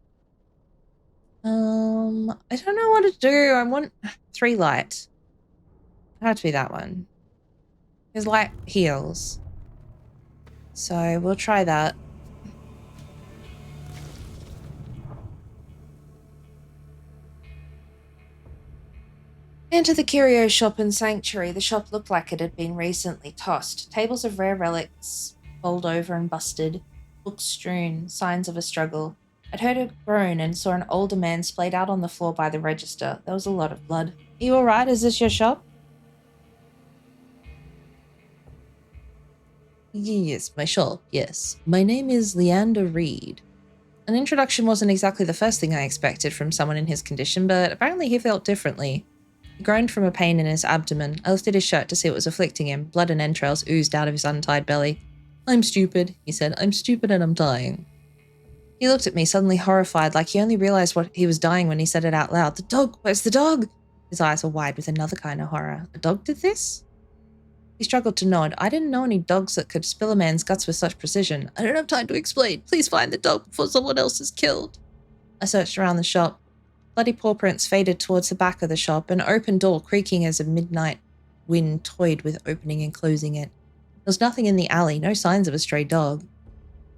I don't know what to do. I want 3 light. It had to be that one. Because light heals. So we'll try that. Enter the curio shop and sanctuary. The shop looked like it had been recently tossed. Tables of rare relics bowled over and busted. Books strewn. Signs of a struggle. I'd heard a groan and saw an older man splayed out on the floor by the register. There was a lot of blood. Are you alright? Is this your shop? Yes, my shop, yes. My name is Leander Reed. An introduction wasn't exactly the first thing I expected from someone in his condition, but apparently he felt differently. He groaned from a pain in his abdomen. I lifted his shirt to see what was afflicting him. Blood and entrails oozed out of his untied belly. I'm stupid, he said. I'm stupid and I'm dying. He looked at me, suddenly horrified, like he only realized what he was dying when he said it out loud. The dog! Where's the dog? His eyes were wide with another kind of horror. A dog did this? He struggled to nod. I didn't know any dogs that could spill a man's guts with such precision. I don't have time to explain. Please find the dog before someone else is killed. I searched around the shop. Bloody paw prints faded towards the back of the shop, an open door creaking as a midnight wind toyed with opening and closing it. There was nothing in the alley, no signs of a stray dog.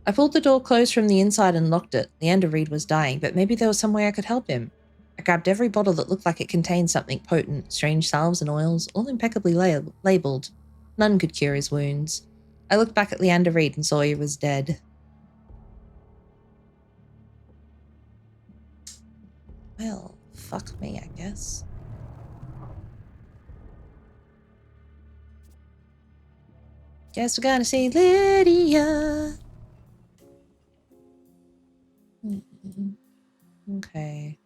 I pulled the door closed from the inside and locked it. Leander Reed was dying, but maybe there was some way I could help him. I grabbed every bottle that looked like it contained something potent, strange salves and oils, all impeccably labelled. None could cure his wounds. I looked back at Leander Reed and saw he was dead. Well, fuck me, I guess. Guess we're gonna see Lydia. Okay.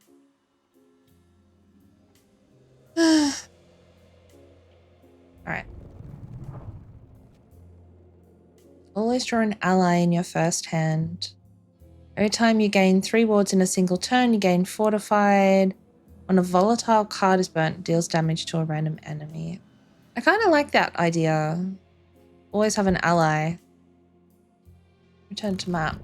Alright. Always draw an ally in your first hand. Every time you gain 3 wards in a single turn, you gain fortified. When a volatile card is burnt, it deals damage to a random enemy. I kind of like that idea. Always have an ally. Return to map.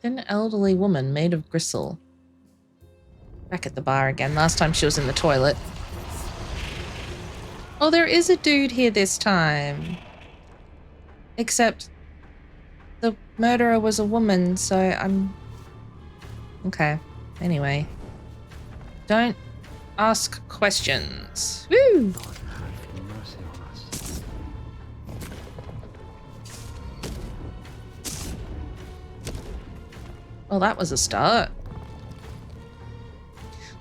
An elderly woman made of gristle. Back at the bar again. Last time she was in the toilet. Oh, there is a dude here this time. Except the murderer was a woman, so I'm... Okay. Anyway. Don't ask questions. Woo! Lord, have mercy on us. Well, that was a start.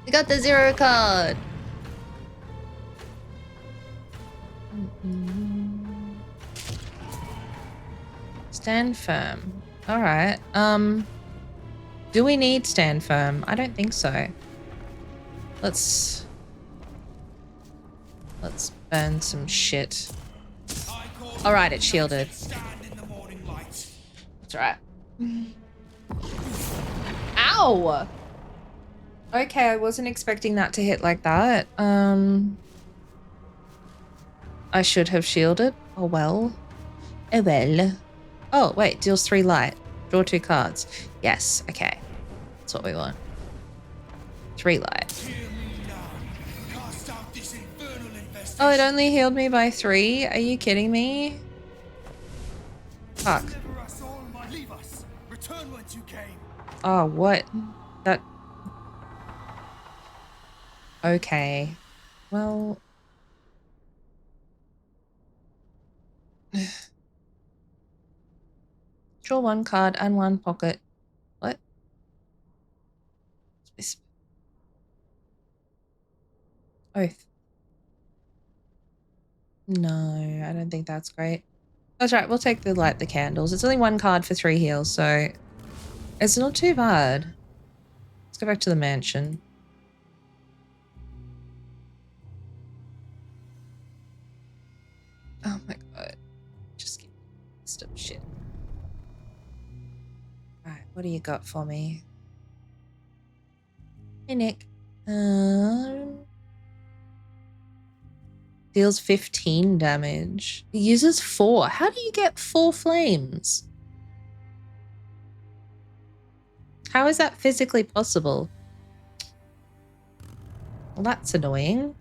We got the 0 card. Stand firm. All right. Do we need stand firm? I don't think so. Let's burn some shit. All right, it's shielded. That's right. Ow! Okay, I wasn't expecting that to hit like that. I should have shielded. Oh well. Oh well. Oh, wait, deals 3 light. Draw 2 cards. Yes, okay. That's what we want. 3 light. Oh, it only healed me by 3? Are you kidding me? Fuck. Oh, what? That... Okay. Well... Draw 1 card and 1 pocket. What? This... Oath. No, I don't think that's great. That's right, we'll take the light the candles. It's only 1 card for 3 heals, so it's not too bad. Let's go back to the mansion. Oh my god. Just keep stop shit. Alright, what do you got for me? Hey Nick. Deals 15 damage. It uses 4. How do you get 4 flames? How is that physically possible? Well, that's annoying.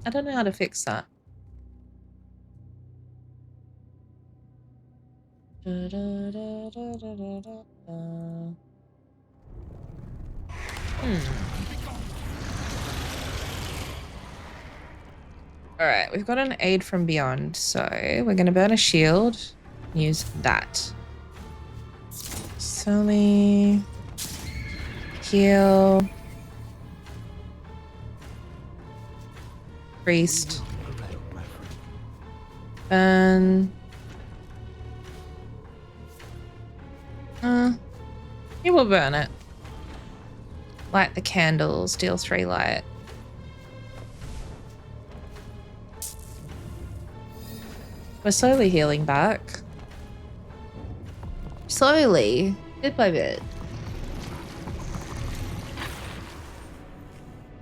I don't know how to fix that. Alright, we've got an aid from beyond, so we're going to burn a shield. Use that. Sully. Heal. Priest. Burn. He will burn it. Light the candles, deal 3 light. We're slowly healing back. Slowly, bit by bit.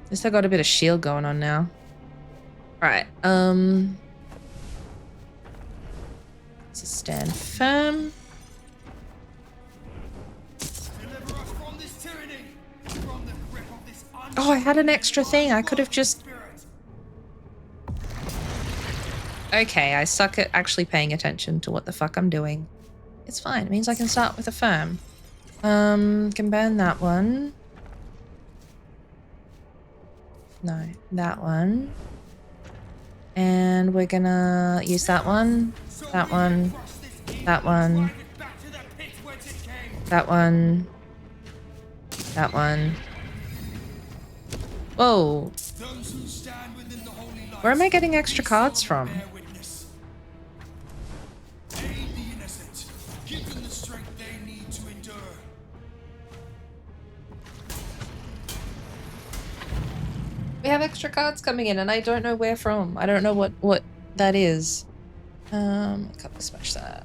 At least I got a bit of shield going on now. Right, let's just stand firm. Oh, I had an extra thing. I could have just... Okay, I suck at actually paying attention to what the fuck I'm doing. It's fine. It means I can start with a firm. Can burn that one. No, that one. And we're gonna use that one, that one, that one, that one, that one. Whoa. Where am I getting extra cards from? We have extra cards coming in and I don't know where from. I don't know what that is. Can't smash that.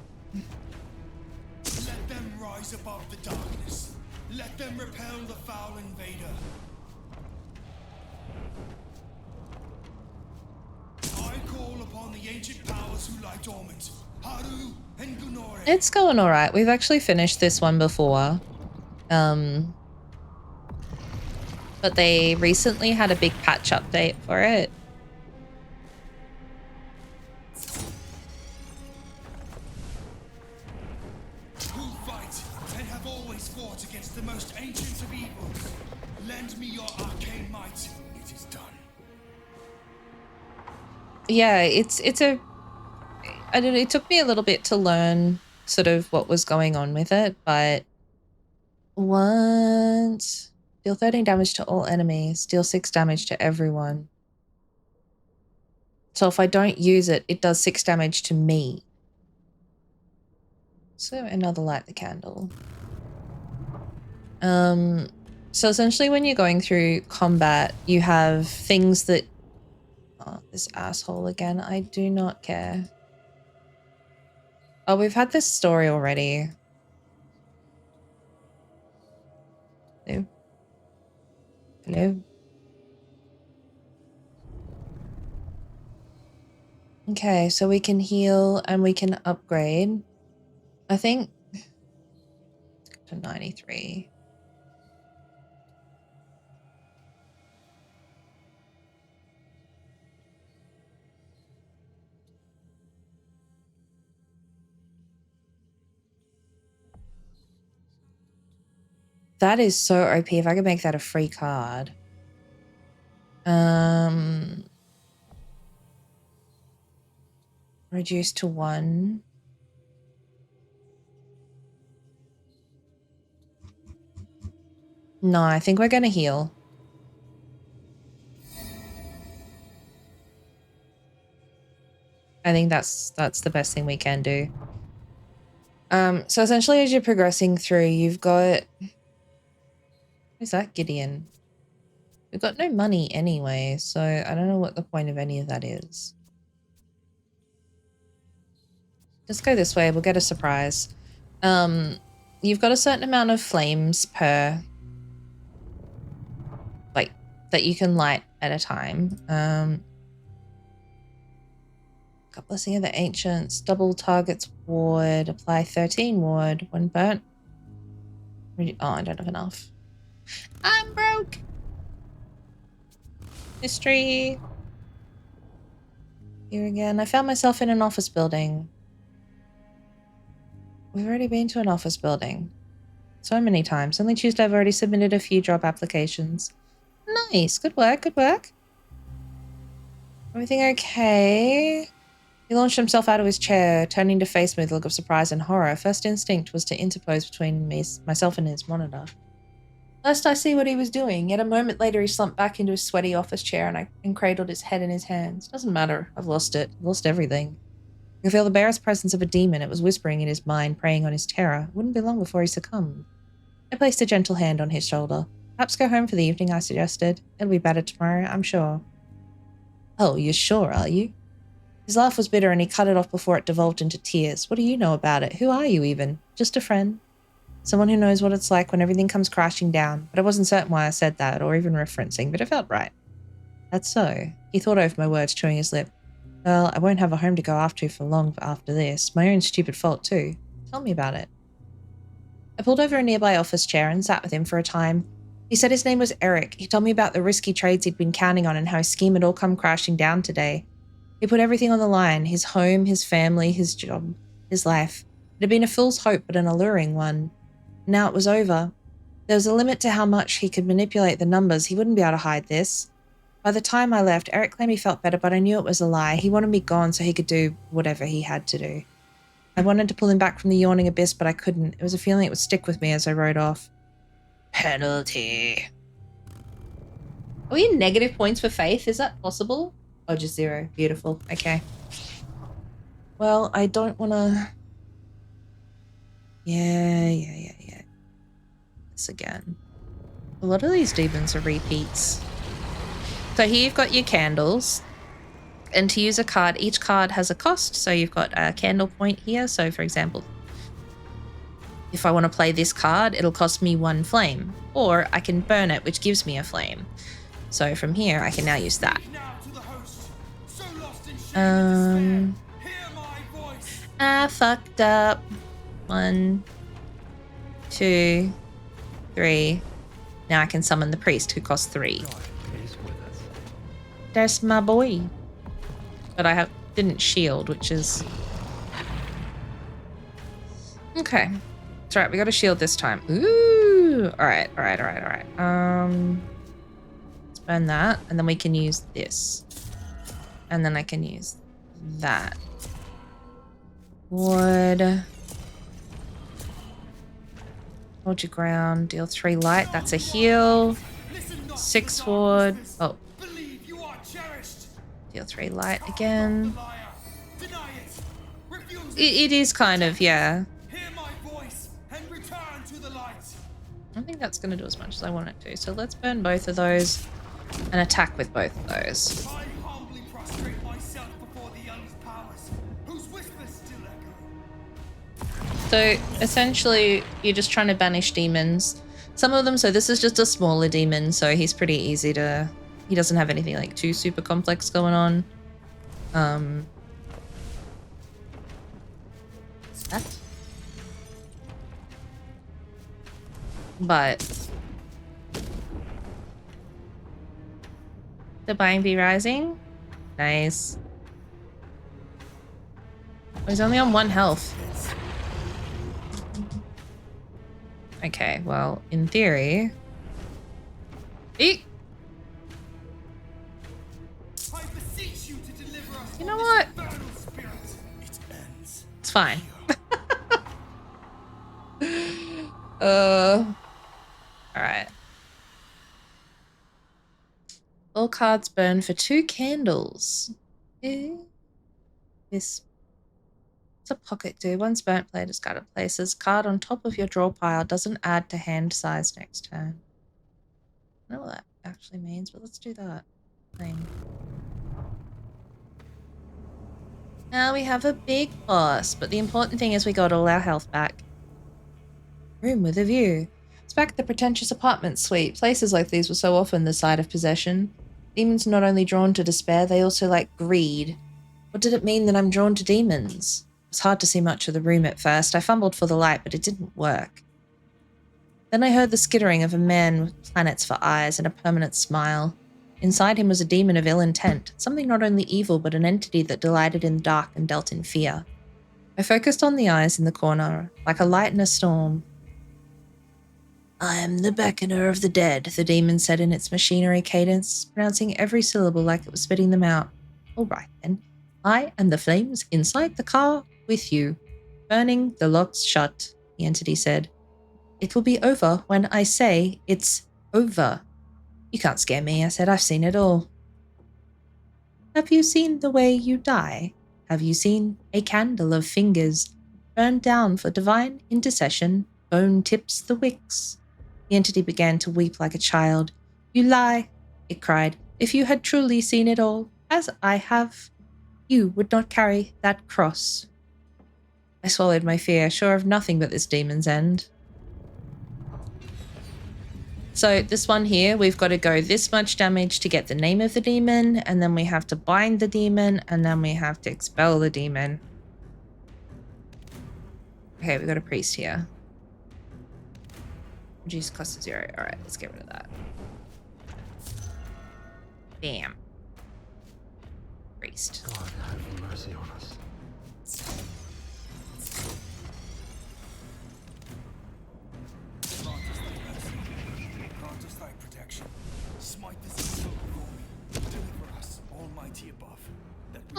Let them rise above the darkness. Let them repel the foul invader. I call upon the ancient powers who lie dormant. Haru and Gunore. It's going alright. We've actually finished this one before. But they recently had a big patch update for it. Who fight and have always fought against the most ancient of evils. Lend me your arcane might. It is done. Yeah, it's a I don't know, it took me a little bit to learn sort of what was going on with it, but once deal 13 damage to all enemies, deal 6 damage to everyone. So if I don't use it, it does 6 damage to me. So another light the candle. So essentially when you're going through combat, you have things that... Oh, this asshole again. I do not care. Oh, we've had this story already. Hello? Hello? Okay, so we can heal and we can upgrade. I think to 93. That is so OP. If I could make that a free card. Reduce to 1. No, I think we're gonna heal. I think that's the best thing we can do. So essentially as you're progressing through, you've got... Who's that, Gideon? We've got no money anyway, so I don't know what the point of any of that is. Just go this way, we'll get a surprise. You've got a certain amount of flames per... like, that you can light at a time. Blessing of the Ancients, double targets ward, apply 13 ward when burnt. Oh, I don't have enough. I'm broke! Mystery. Here again. I found myself in an office building. We've already been to an office building. So many times. Only Tuesday I've already submitted a few job applications. Nice. Good work, good work. Everything okay? He launched himself out of his chair, turning to face me with a look of surprise and horror. First instinct was to interpose between myself and his monitor. Lest I see what he was doing, yet a moment later he slumped back into his sweaty office chair and cradled his head in his hands. Doesn't matter. I've lost it. I've lost everything. I could feel the barest presence of a demon. It was whispering in his mind, preying on his terror. It wouldn't be long before he succumbed. I placed a gentle hand on his shoulder. Perhaps go home for the evening, I suggested. It'll be better tomorrow, I'm sure. Oh, you're sure, are you? His laugh was bitter and he cut it off before it devolved into tears. What do you know about it? Who are you even? Just a friend. Someone who knows what it's like when everything comes crashing down. But I wasn't certain why I said that or even referencing, but it felt right. That's so. He thought over my words, chewing his lip. Well, I won't have a home to go off to for long after this. My own stupid fault too. Tell me about it. I pulled over a nearby office chair and sat with him for a time. He said his name was Eric. He told me about the risky trades he'd been counting on and how his scheme had all come crashing down today. He put everything on the line, his home, his family, his job, his life. It had been a fool's hope, but an alluring one. Now it was over. There was a limit to how much he could manipulate the numbers. He wouldn't be able to hide this. By the time I left, Eric claimed he felt better, but I knew it was a lie. He wanted me gone so he could do whatever he had to do. I wanted to pull him back from the yawning abyss, but I couldn't. It was a feeling it would stick with me as I rode off. Penalty. Are we in negative points for faith? Is that possible? Oh, just 0. Beautiful. Okay. Well, I don't want to... Yeah. This again. A lot of these demons are repeats. So here you've got your candles. And to use a card, each card has a cost. So you've got a candle point here. So for example, if I want to play this card, it'll cost me 1 flame. Or I can burn it, which gives me a flame. So from here, I can now use that. I fucked up. 1, 2, 3. Now I can summon the priest, who costs 3. There's my boy. But I didn't shield, which is... Okay. It's alright, we got a shield this time. Ooh! Alright. Let's burn that, and then we can use this. And then I can use that. Wood. Hold your ground. Deal 3 light. That's a heal. 6 wood. Oh. Deal 3 light again. It is kind of, yeah. I don't think that's going to do as much as I want it to. So let's burn both of those and attack with both of those. So essentially, you're just trying to banish demons. Some of them, so this is just a smaller demon, so he's pretty easy to... He doesn't have anything like too super complex going on. That. But... The Bind be rising? Nice. Oh, he's only on 1 health. Okay, well, in theory... Eek! You know what? It's fine. Alright. All cards burn for 2 candles. This... What's a pocket do? Once burnt, play discarded places. Card on top of your draw pile doesn't add to hand size next turn. I don't know what that actually means, but let's do that thing. Now we have a big boss, but the important thing is we got all our health back. Room with a view. It's back at the pretentious apartment suite. Places like these were so often the site of possession. Demons not only drawn to despair, they also like greed. What did it mean that I'm drawn to demons? It was hard to see much of the room at first. I fumbled for the light, but it didn't work. Then I heard the skittering of a man with planets for eyes and a permanent smile. Inside him was a demon of ill intent, something not only evil but an entity that delighted in the dark and dealt in fear. I focused on the eyes in the corner, like a light in a storm. I am the beckoner of the dead, the demon said in its machinery cadence, pronouncing every syllable like it was spitting them out. All right, then. I and the flames inside the car with you. Burning the locks shut, the entity said. It will be over when I say it's over. You can't scare me, I said. I've seen it all. Have you seen the way you die? Have you seen a candle of fingers burned down for divine intercession? Bone tips the wicks. The entity began to weep like a child. You lie, it cried. If you had truly seen it all, as I have, you would not carry that cross. I swallowed my fear, sure of nothing but this demon's end. So this one here, we've got to go this much damage to get the name of the demon, and then we have to bind the demon, and then we have to expel the demon. Okay, we've got a priest here. Reduce cost to 0. Alright, let's get rid of that. Bam. Priest. God, have mercy on us.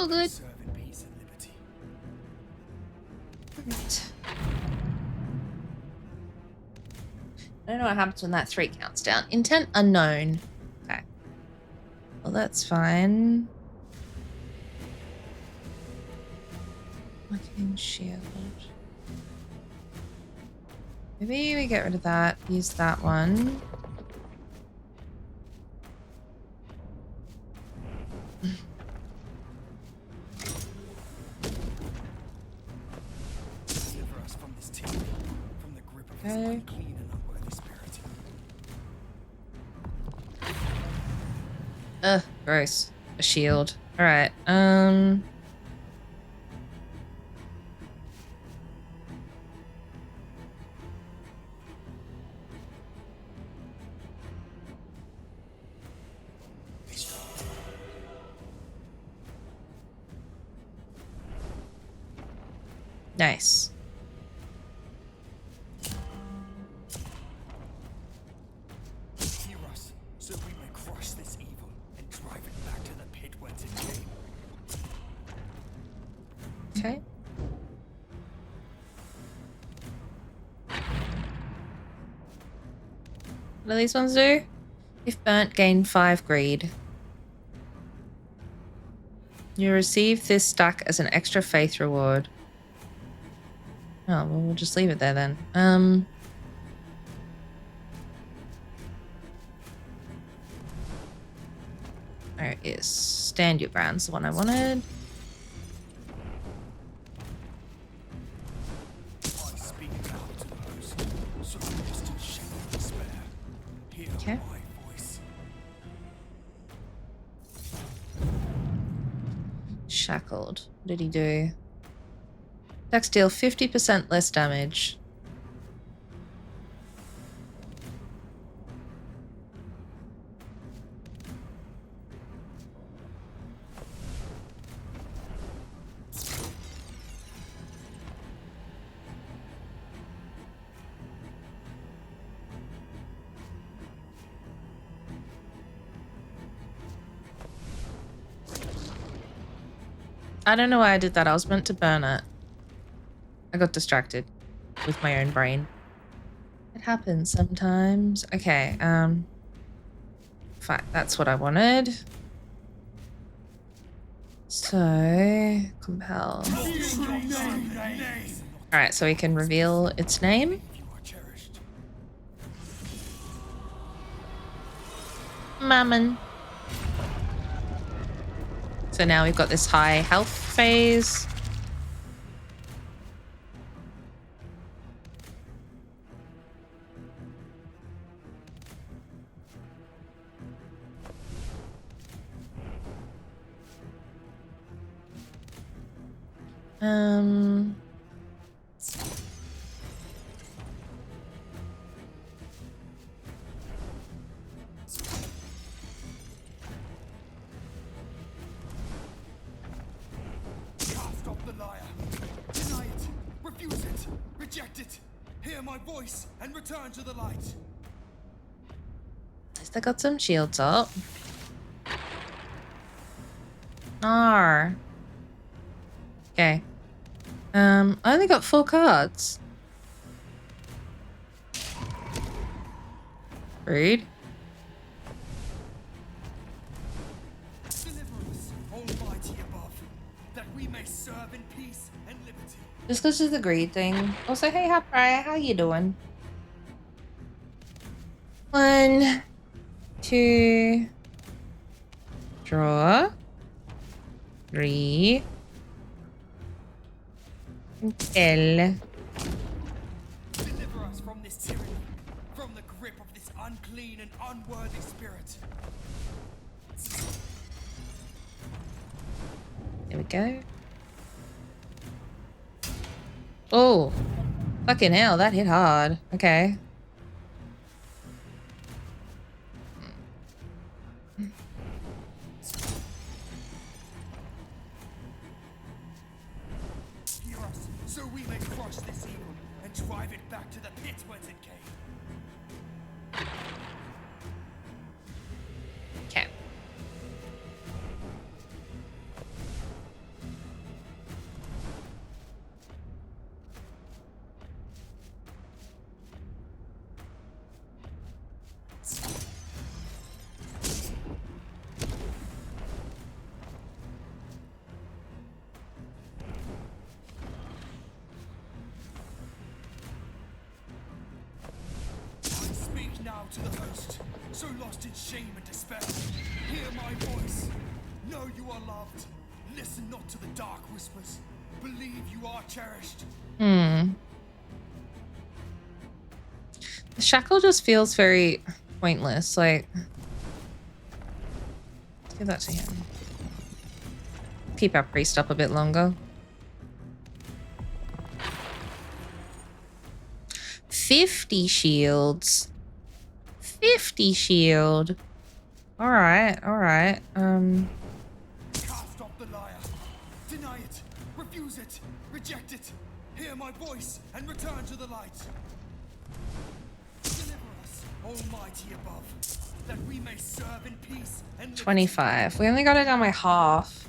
Oh, we may good. serve in peace and liberty. Right. I don't know what happens when that 3 counts down. Intent unknown. Okay. Well, that's fine. Looking shield. Maybe we get rid of that. Use that one. Deliver us from this tyranny, from the grip of this Okay. unclean and unworthy spirit. Ugh, gross. A shield. Alright, nice. Hear us, so we may crush this evil and drive it back to the pit whence it came. Okay. What do these ones do? If burnt, gain 5 greed. You receive this stack as an extra faith reward. Oh, well, we'll just leave it there then. There it is. Stand your ground's the one I wanted. I speak now to the host, so lost in shame and despair. Hear Okay. my voice. Shackled. What did he do? Attacks deal 50% less damage. I don't know why I did that. I was meant to burn it. I got distracted with my own brain. It happens sometimes. Okay, fine. That's what I wanted. So, compel. Alright, so we can reveal its name. You are cherished. Mammon. So now we've got this high health phase. Um, Cast off the liar. Deny it. Refuse it. Reject it. Hear my voice and return to the light. at least I got some shields up. Arr. Okay. I only got 4 cards. Rude. Deliver us, Almighty above, that we may serve in peace and liberty. Just because of the greed thing. Also, hey, Haprai, how you doing? 1, 2, draw, 3, kill. Deliver us from this tyranny, from the grip of this unclean and unworthy spirit. There we go. Oh, fucking hell, that hit hard. Okay. Hear us, so we may crush this evil and drive it back to the pit whence it came. Okay. to the host, so lost in shame and despair. Hear my voice. Know you are loved. Listen not to the dark whispers. Believe you are cherished. The shackle just feels very pointless. Like, let's give that to him. Keep our priest up a bit longer. 50 shields. 50 shield. Alright, alright. Cast off the liar. Deny it. Refuse it. Reject it. Hear my voice and return to the light. Deliver us, Almighty above, that we may serve in peace and live 25. We only got it down by half.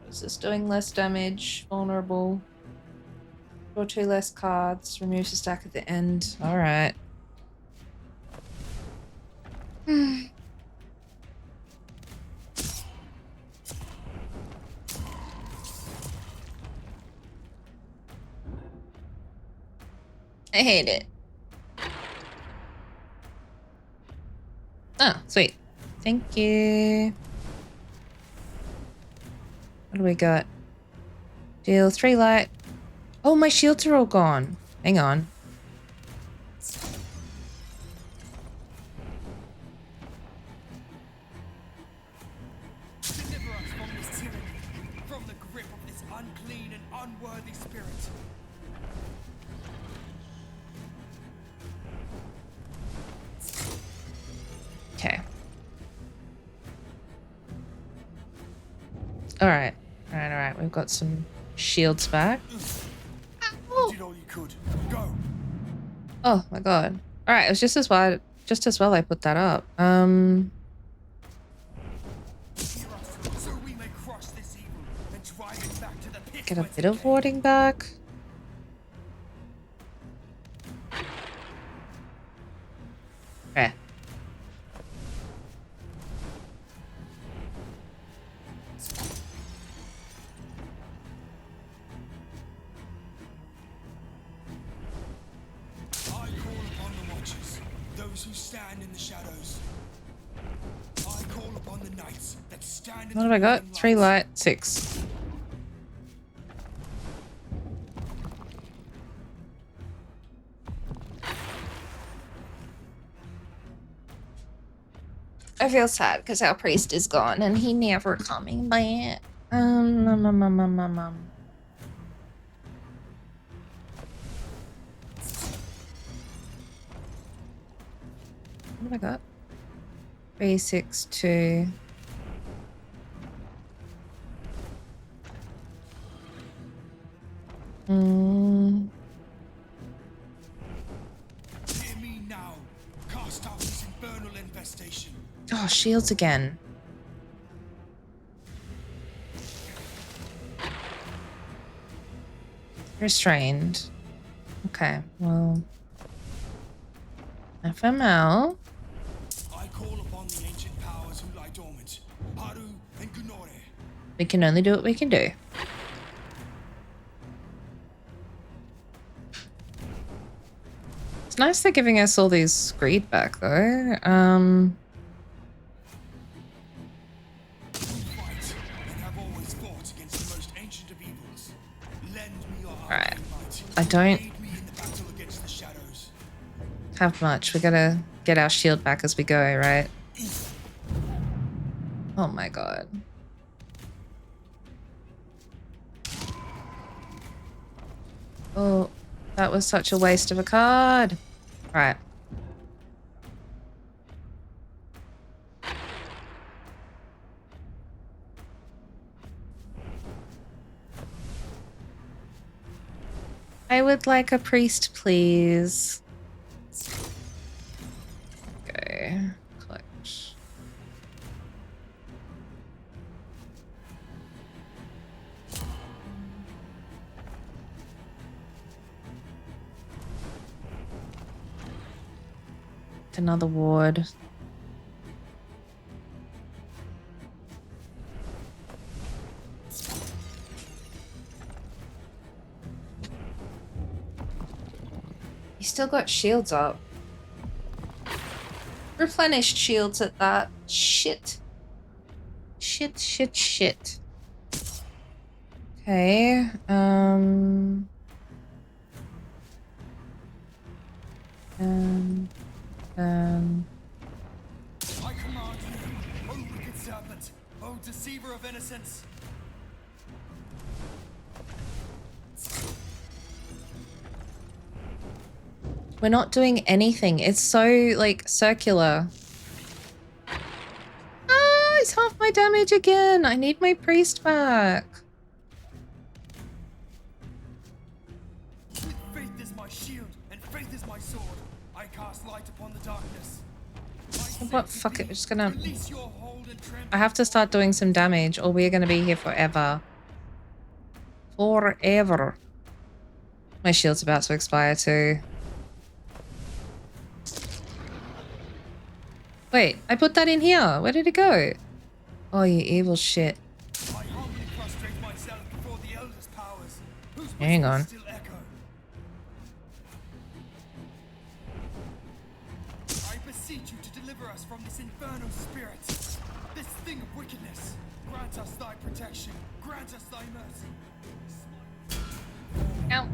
Is this doing less damage? Vulnerable. Draw 2 less cards. Removes the stack at the end. Alright. I hate it. Oh, sweet. Thank you. What do we got? Deal 3 light. Oh, my shields are all gone. Hang on. Deliver us from this tyranny, from the grip of this unclean and unworthy spirit. Okay. Alright. Alright. We've got some shields back. You did all you could. Go. Oh my god. Alright, it was just as well I put that up. Hear us, so we may crush this evil and drive it back to the pit. Get a whence bit it of came. warding back. Okay. I call upon the watchers, those who stand in the shadows. I call upon the knights that stand in What the have I got? morning 3 light. light, 6. I feel sad because our priest is gone and he never coming back. What have I got? 3, 6, 2. Hear me now. Cast out this infernal infestation. Oh, shields again. Restrained. Okay, well. FML. I call upon the ancient powers who lie dormant. Haru and Gunore. We can only do what we can do. It's nice they're giving us all these greed back though. Fight and have always fought against the most ancient of evils. Lend me your Alright. arcane might. I don't Aid me in the battle against the shadows. have much. We gotta get our shield back as we go, right? Oh my god. Oh, that was such a waste of a card. Right. I would like a priest, please. Okay. Collect. Another ward. still got shields up. Replenished shields at that. Shit. Shit, shit, shit. Okay, um, I command you, O wicked serpent, O deceiver of innocence. we're not doing anything. It's so, like, circular. Ah, it's half my damage again. I need my priest back. Faith is my shield, and faith is my sword. I cast light upon the darkness. What? Fuck it. We're just gonna... Release your hold and tremble. I have to start doing some damage, or we're gonna be here forever. Forever. My shield's about to expire too. Wait, I put that in here. Where did it go? Oh, you evil shit. I humbly prostrate myself before the eldest powers, whose Hang whispers on. still echo. I beseech you to deliver us from this infernal spirit, this thing of wickedness. Grant us thy protection. Grant us thy mercy. Ow.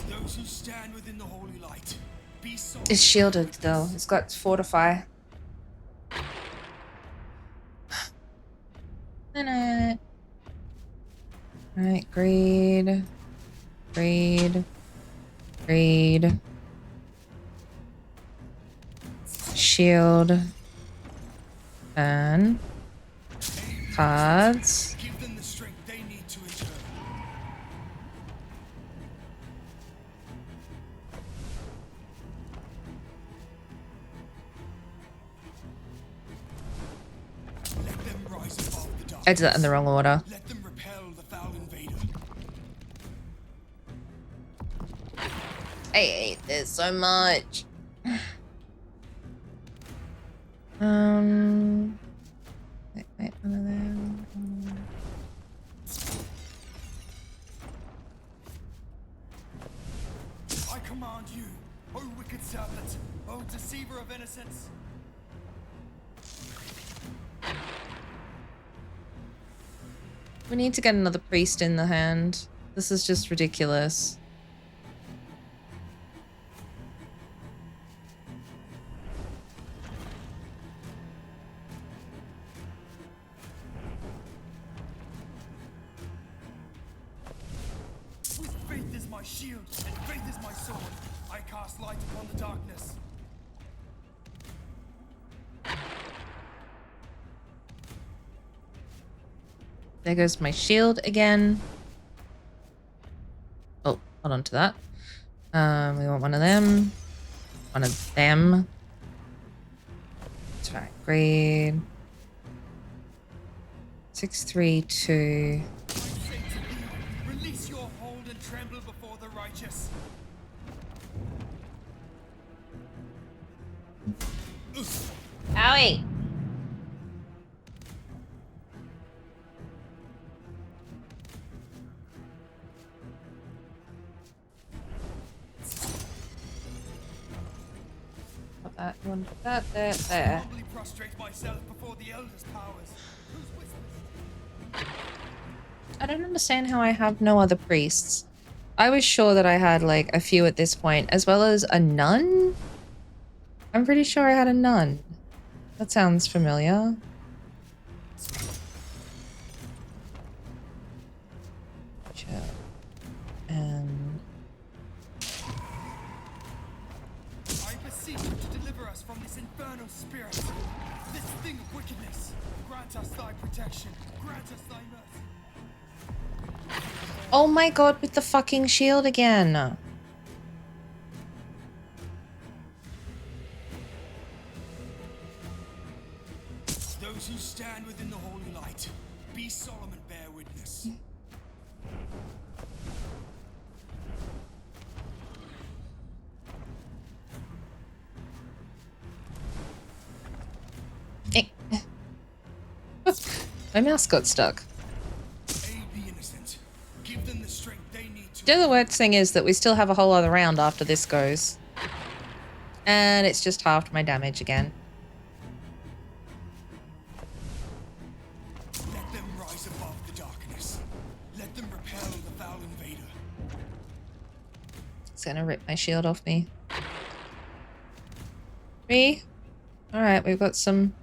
Those who stand within the holy light, be so. It's shielded though. It's got fortify. Alright, greed. Greed. Greed. Shield. And cards. Give them the strength they need to endure. Let them rise above the dark. I did that in the wrong order. Let them repel the foul invader. I hate this so much. Wait, one of them. I command you, O wicked serpent, O deceiver of innocence. We need to get another priest in the hand. This is just ridiculous. With faith is my shield, and faith is my sword. I cast light upon the darkness. There goes my shield again. Oh, hold on to that. We want one of them. One of them. That's right. Grade 632. I say to thee, release your hold and tremble before the righteous. Owie! Put that one, put that there. Humbly prostrate myself before the eldest powers, whose whispers. I don't understand how I have no other priests. I was sure that I had like a few at this point, as well as a nun? I'm pretty sure I had a nun. That sounds familiar. Sure. And I beseech you to deliver us from this infernal spirit, this thing of wickedness. Grant us thy protection. Grant us thy mercy. oh my god, with the fucking shield again. Those who stand within the holy light, be solemn and bear witness. Eh. My mouse got stuck. Aid the innocent. Give them the strength they need to. The other worst thing is that we still have a whole other round after this goes. And it's just halved my damage again. Let them rise above the darkness. Let them repel the foul invader. It's gonna rip my shield off me. 3. Alright, we've got some...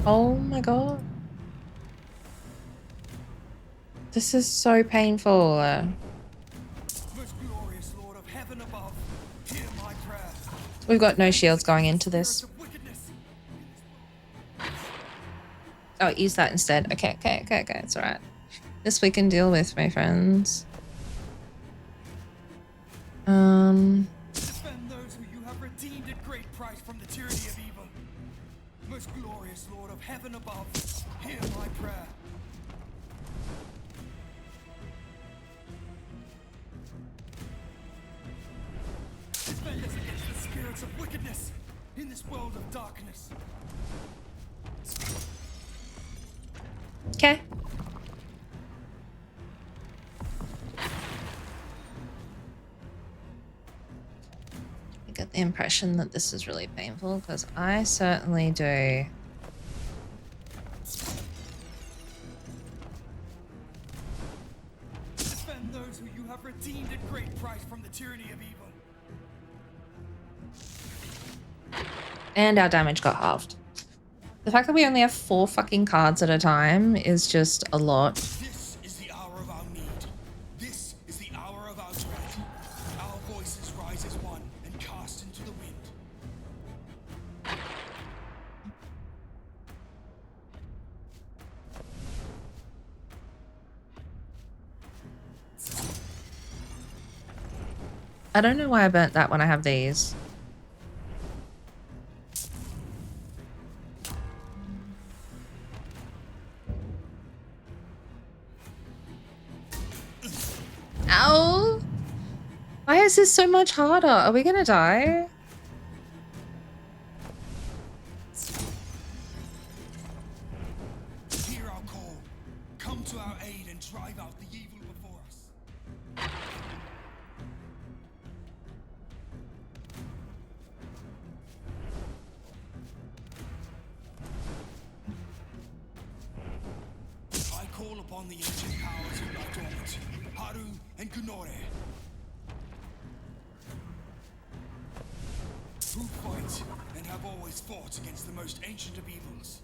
Oh my god. This is so painful. Most glorious Lord of heaven above, hear my prayer. We've got no shields going into this. Of wickedness. Oh, use that instead. Okay. It's alright. This we can deal with, my friends. Defend those who you have redeemed at great price from the tyranny of evil. Most glorious Lord of heaven above, hear my prayer. Defend us against the spirits of wickedness in this world of darkness. Okay. I get the impression that this is really painful because I certainly do. Defend those who you have redeemed at great price from the tyranny of evil. And our damage got halved. The fact that we only have 4 fucking cards at a time is just a lot. This is the hour of our need. This is the hour of our dread. Our voices rise as one and cast into the wind. I don't know why I burnt that when I have these. Ow! Why is this so much harder? Are we gonna die? Hear our call. Come to our aid and drive out the evil before us. I call upon the ancient powers who lie dormant, Haru and Gunore, who fight and have always fought against the most ancient of evils.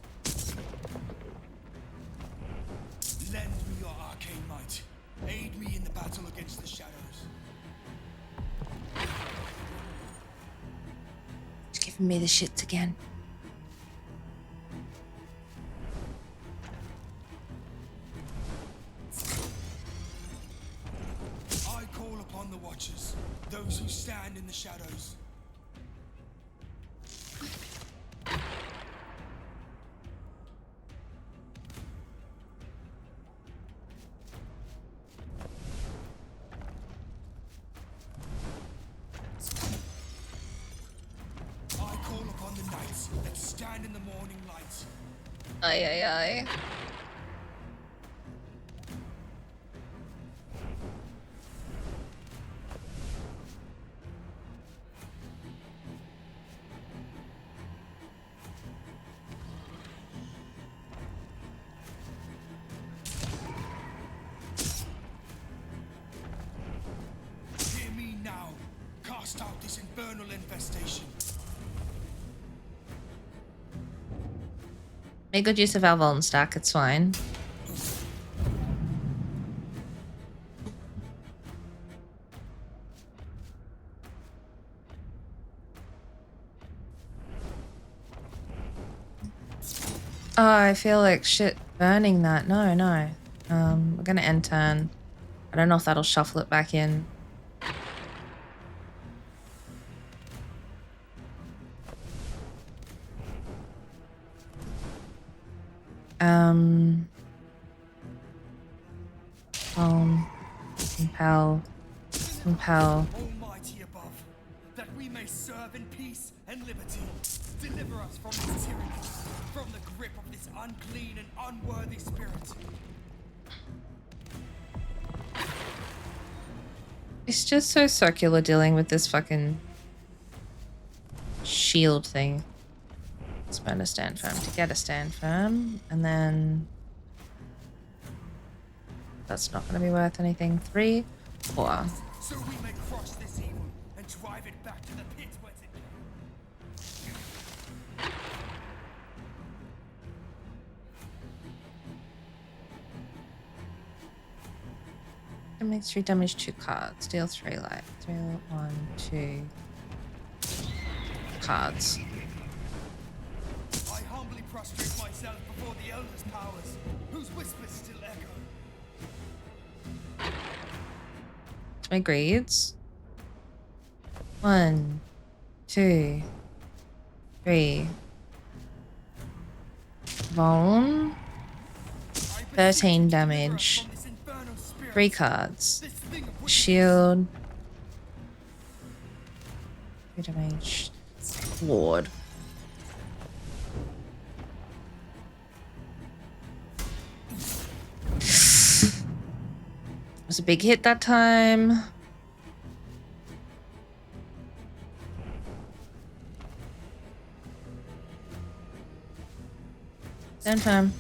Lend me your arcane might. Aid me in the battle against the shadows. It's giving me the shits again. I call upon the Watchers, those who stand in the shadows. I call upon the knights that stand in the morning light. Aye. Hear me now. Cast out this infernal infestation. Make good use of our Vuln stack, it's fine. Oh, I feel like shit burning that. No. We're gonna end turn. I don't know if that'll shuffle it back in. Compel. Compel. Almighty above, that we may serve in peace and liberty. Deliver us from this tyranny, from the grip of this unclean and unworthy spirit. It's just so circular dealing with this fucking shield thing. Spend a stand firm to get a stand firm, and then that's not going to be worth anything. 3, 4. So we may crush this evil and drive it back to the pit whence it came. It makes 3 damage, 2 cards. Deal 3 life. 3, 1, 2 cards. I humbly prostrate myself before the Elder's powers, whose whispers still echo. To my greeds. 1, 2, 3. Bone. 13 damage. 3 cards. Shield. 3 damage. Ward. It was a big hit that time. Stand firm.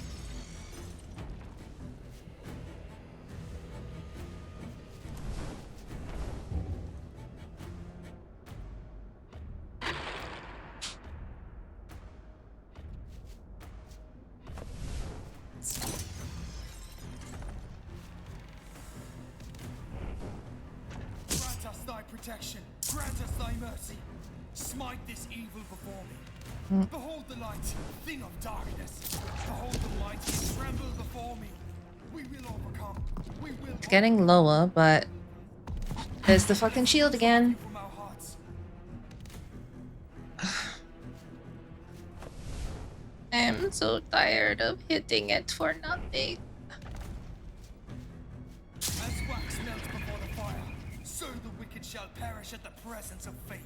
Grant us thy protection, grant us thy mercy. Smite this evil before me. Behold the light, thing of darkness. Behold the mighty and tremble before me. We will overcome. We will It's getting lower, but there's the fucking shield again. from our hearts. I'm so tired of hitting it for nothing. As wax melts before the fire, so the wicked shall perish at the presence of faith.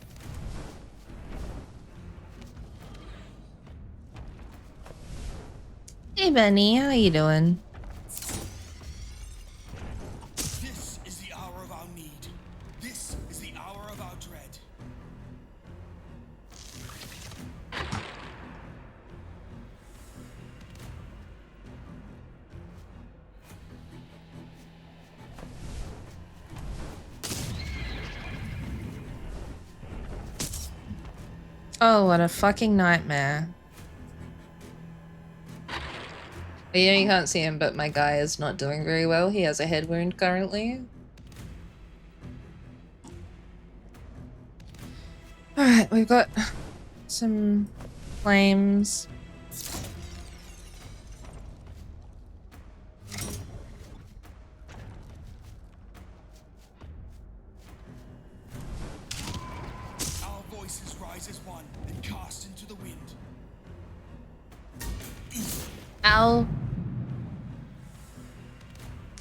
Hey Benny, how you doing? This is the hour of our need. This is the hour of our dread. Oh, what a fucking nightmare. Yeah, you can't see him, but my guy is not doing very well. He has a head wound currently. Alright, we've got some flames. Our voices rise as one and cast into the wind. Ow.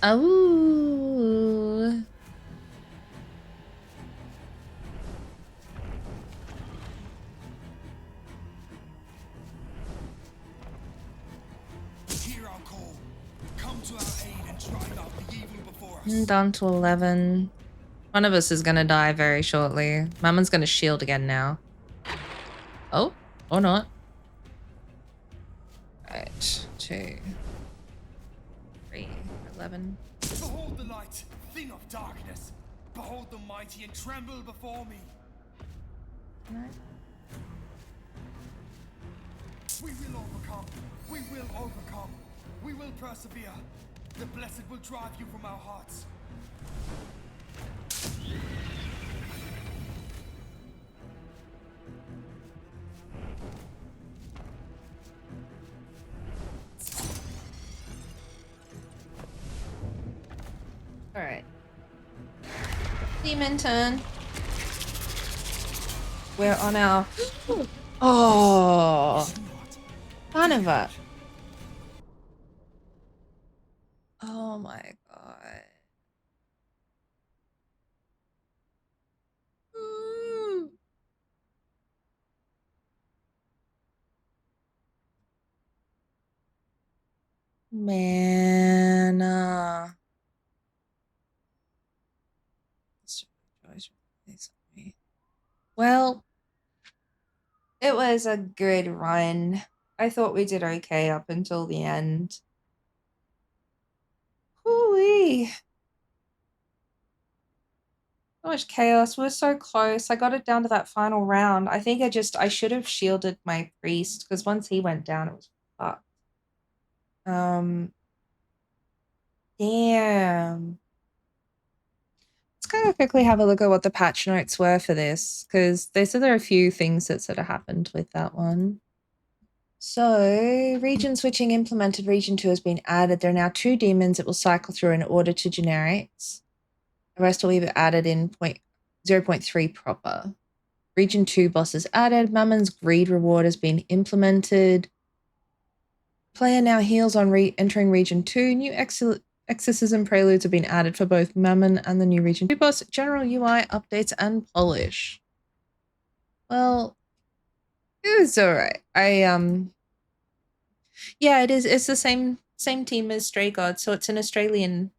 Ow. Hear our call. Come to our aid and drive out the evil before us. Down to 11. One of us is gonna die very shortly. Mama's gonna shield again now. Oh, or not. Right, 2, 3, 11. Behold the light, thing of darkness. Behold the mighty and tremble before me. No. We will overcome. We will overcome. We will persevere. The blessed will drive you from our hearts. Alright. Demon turn. We're on our... Oh! Son of a... Oh my god. man. Well, it was a good run. I thought we did okay up until the end. Hoo-wee. So much chaos. We're so close. I got it down to that final round. I think I should have shielded my priest because once he went down, it was fucked. Damn. Let's kind of quickly have a look at what the patch notes were for this because they said there are a few things that sort of happened with that one. So, region switching implemented. Region 2 has been added. There are now 2 demons it will cycle through in order to generate. The rest will be added in 0.3 proper. Region 2 bosses added. Mammon's Greed reward has been implemented. Player now heals on entering Region 2. New exorcism preludes have been added for both Mammon and the new Region 2 boss. General UI updates and polish. Well, it was alright. Yeah, it is. It's the same team as Stray Gods, so it's an Australian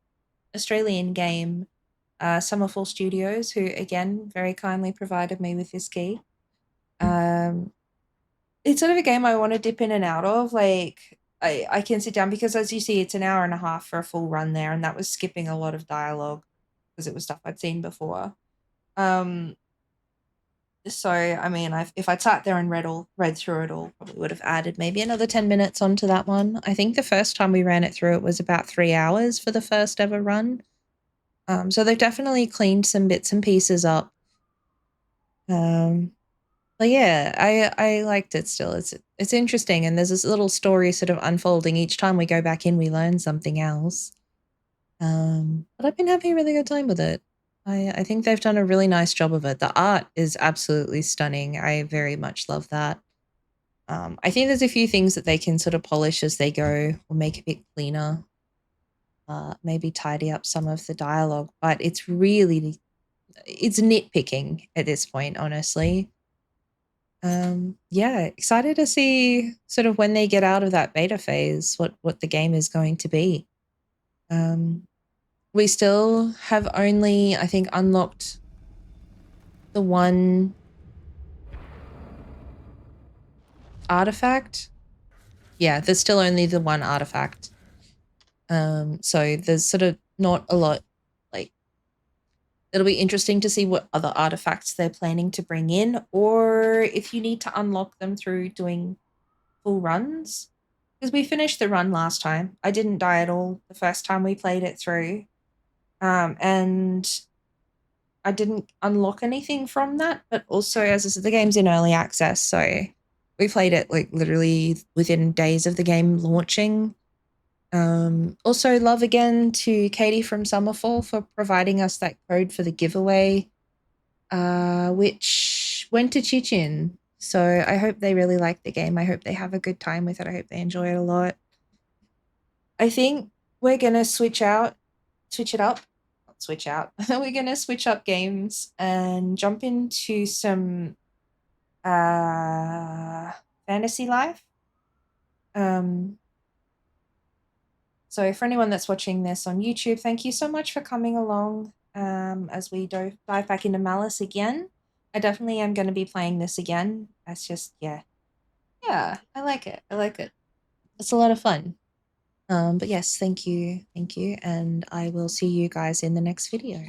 game. Summerfall Studios, who again very kindly provided me with this key. It's sort of a game I want to dip in and out of. Like I can sit down because as you see, it's an hour and a half for a full run there, and that was skipping a lot of dialogue because it was stuff I'd seen before. So I mean, if I'd sat there and read through it all, probably would have added maybe another 10 minutes onto that one. I think the first time we ran it through, it was about 3 hours for the first ever run. So they've definitely cleaned some bits and pieces up. But yeah, I liked it still. It's interesting, and there's this little story sort of unfolding each time we go back in. We learn something else. But I've been having a really good time with it. I think they've done a really nice job of it. The art is absolutely stunning. I very much love that. I think there's a few things that they can sort of polish as they go or make a bit cleaner. Maybe tidy up some of the dialogue, but it's nitpicking at this point, honestly. Yeah, excited to see sort of when they get out of that beta phase, what the game is going to be. We still have only, I think, unlocked the one artifact. Yeah, there's still only the one artifact. So there's sort of not a lot, like, it'll be interesting to see what other artifacts they're planning to bring in, or if you need to unlock them through doing full runs. Because we finished the run last time. I didn't die at all the first time we played it through. And I didn't unlock anything from that, but also, as I said, the game's in early access, so we played it like literally within days of the game launching. Also, love again to Katie from Summerfall for providing us that code for the giveaway, which went to Chichin. So I hope they really like the game. I hope they have a good time with it. I hope they enjoy it a lot. I think we're gonna switch it up. Not switch out. We're gonna switch up games and jump into some fantasy life. So for anyone that's watching this on YouTube, thank you so much for coming along as we dive back into Malys again. I definitely am going to be playing this again. That's just, yeah. Yeah, I like it. I like it. It's a lot of fun. But yes, thank you. Thank you. And I will see you guys in the next video.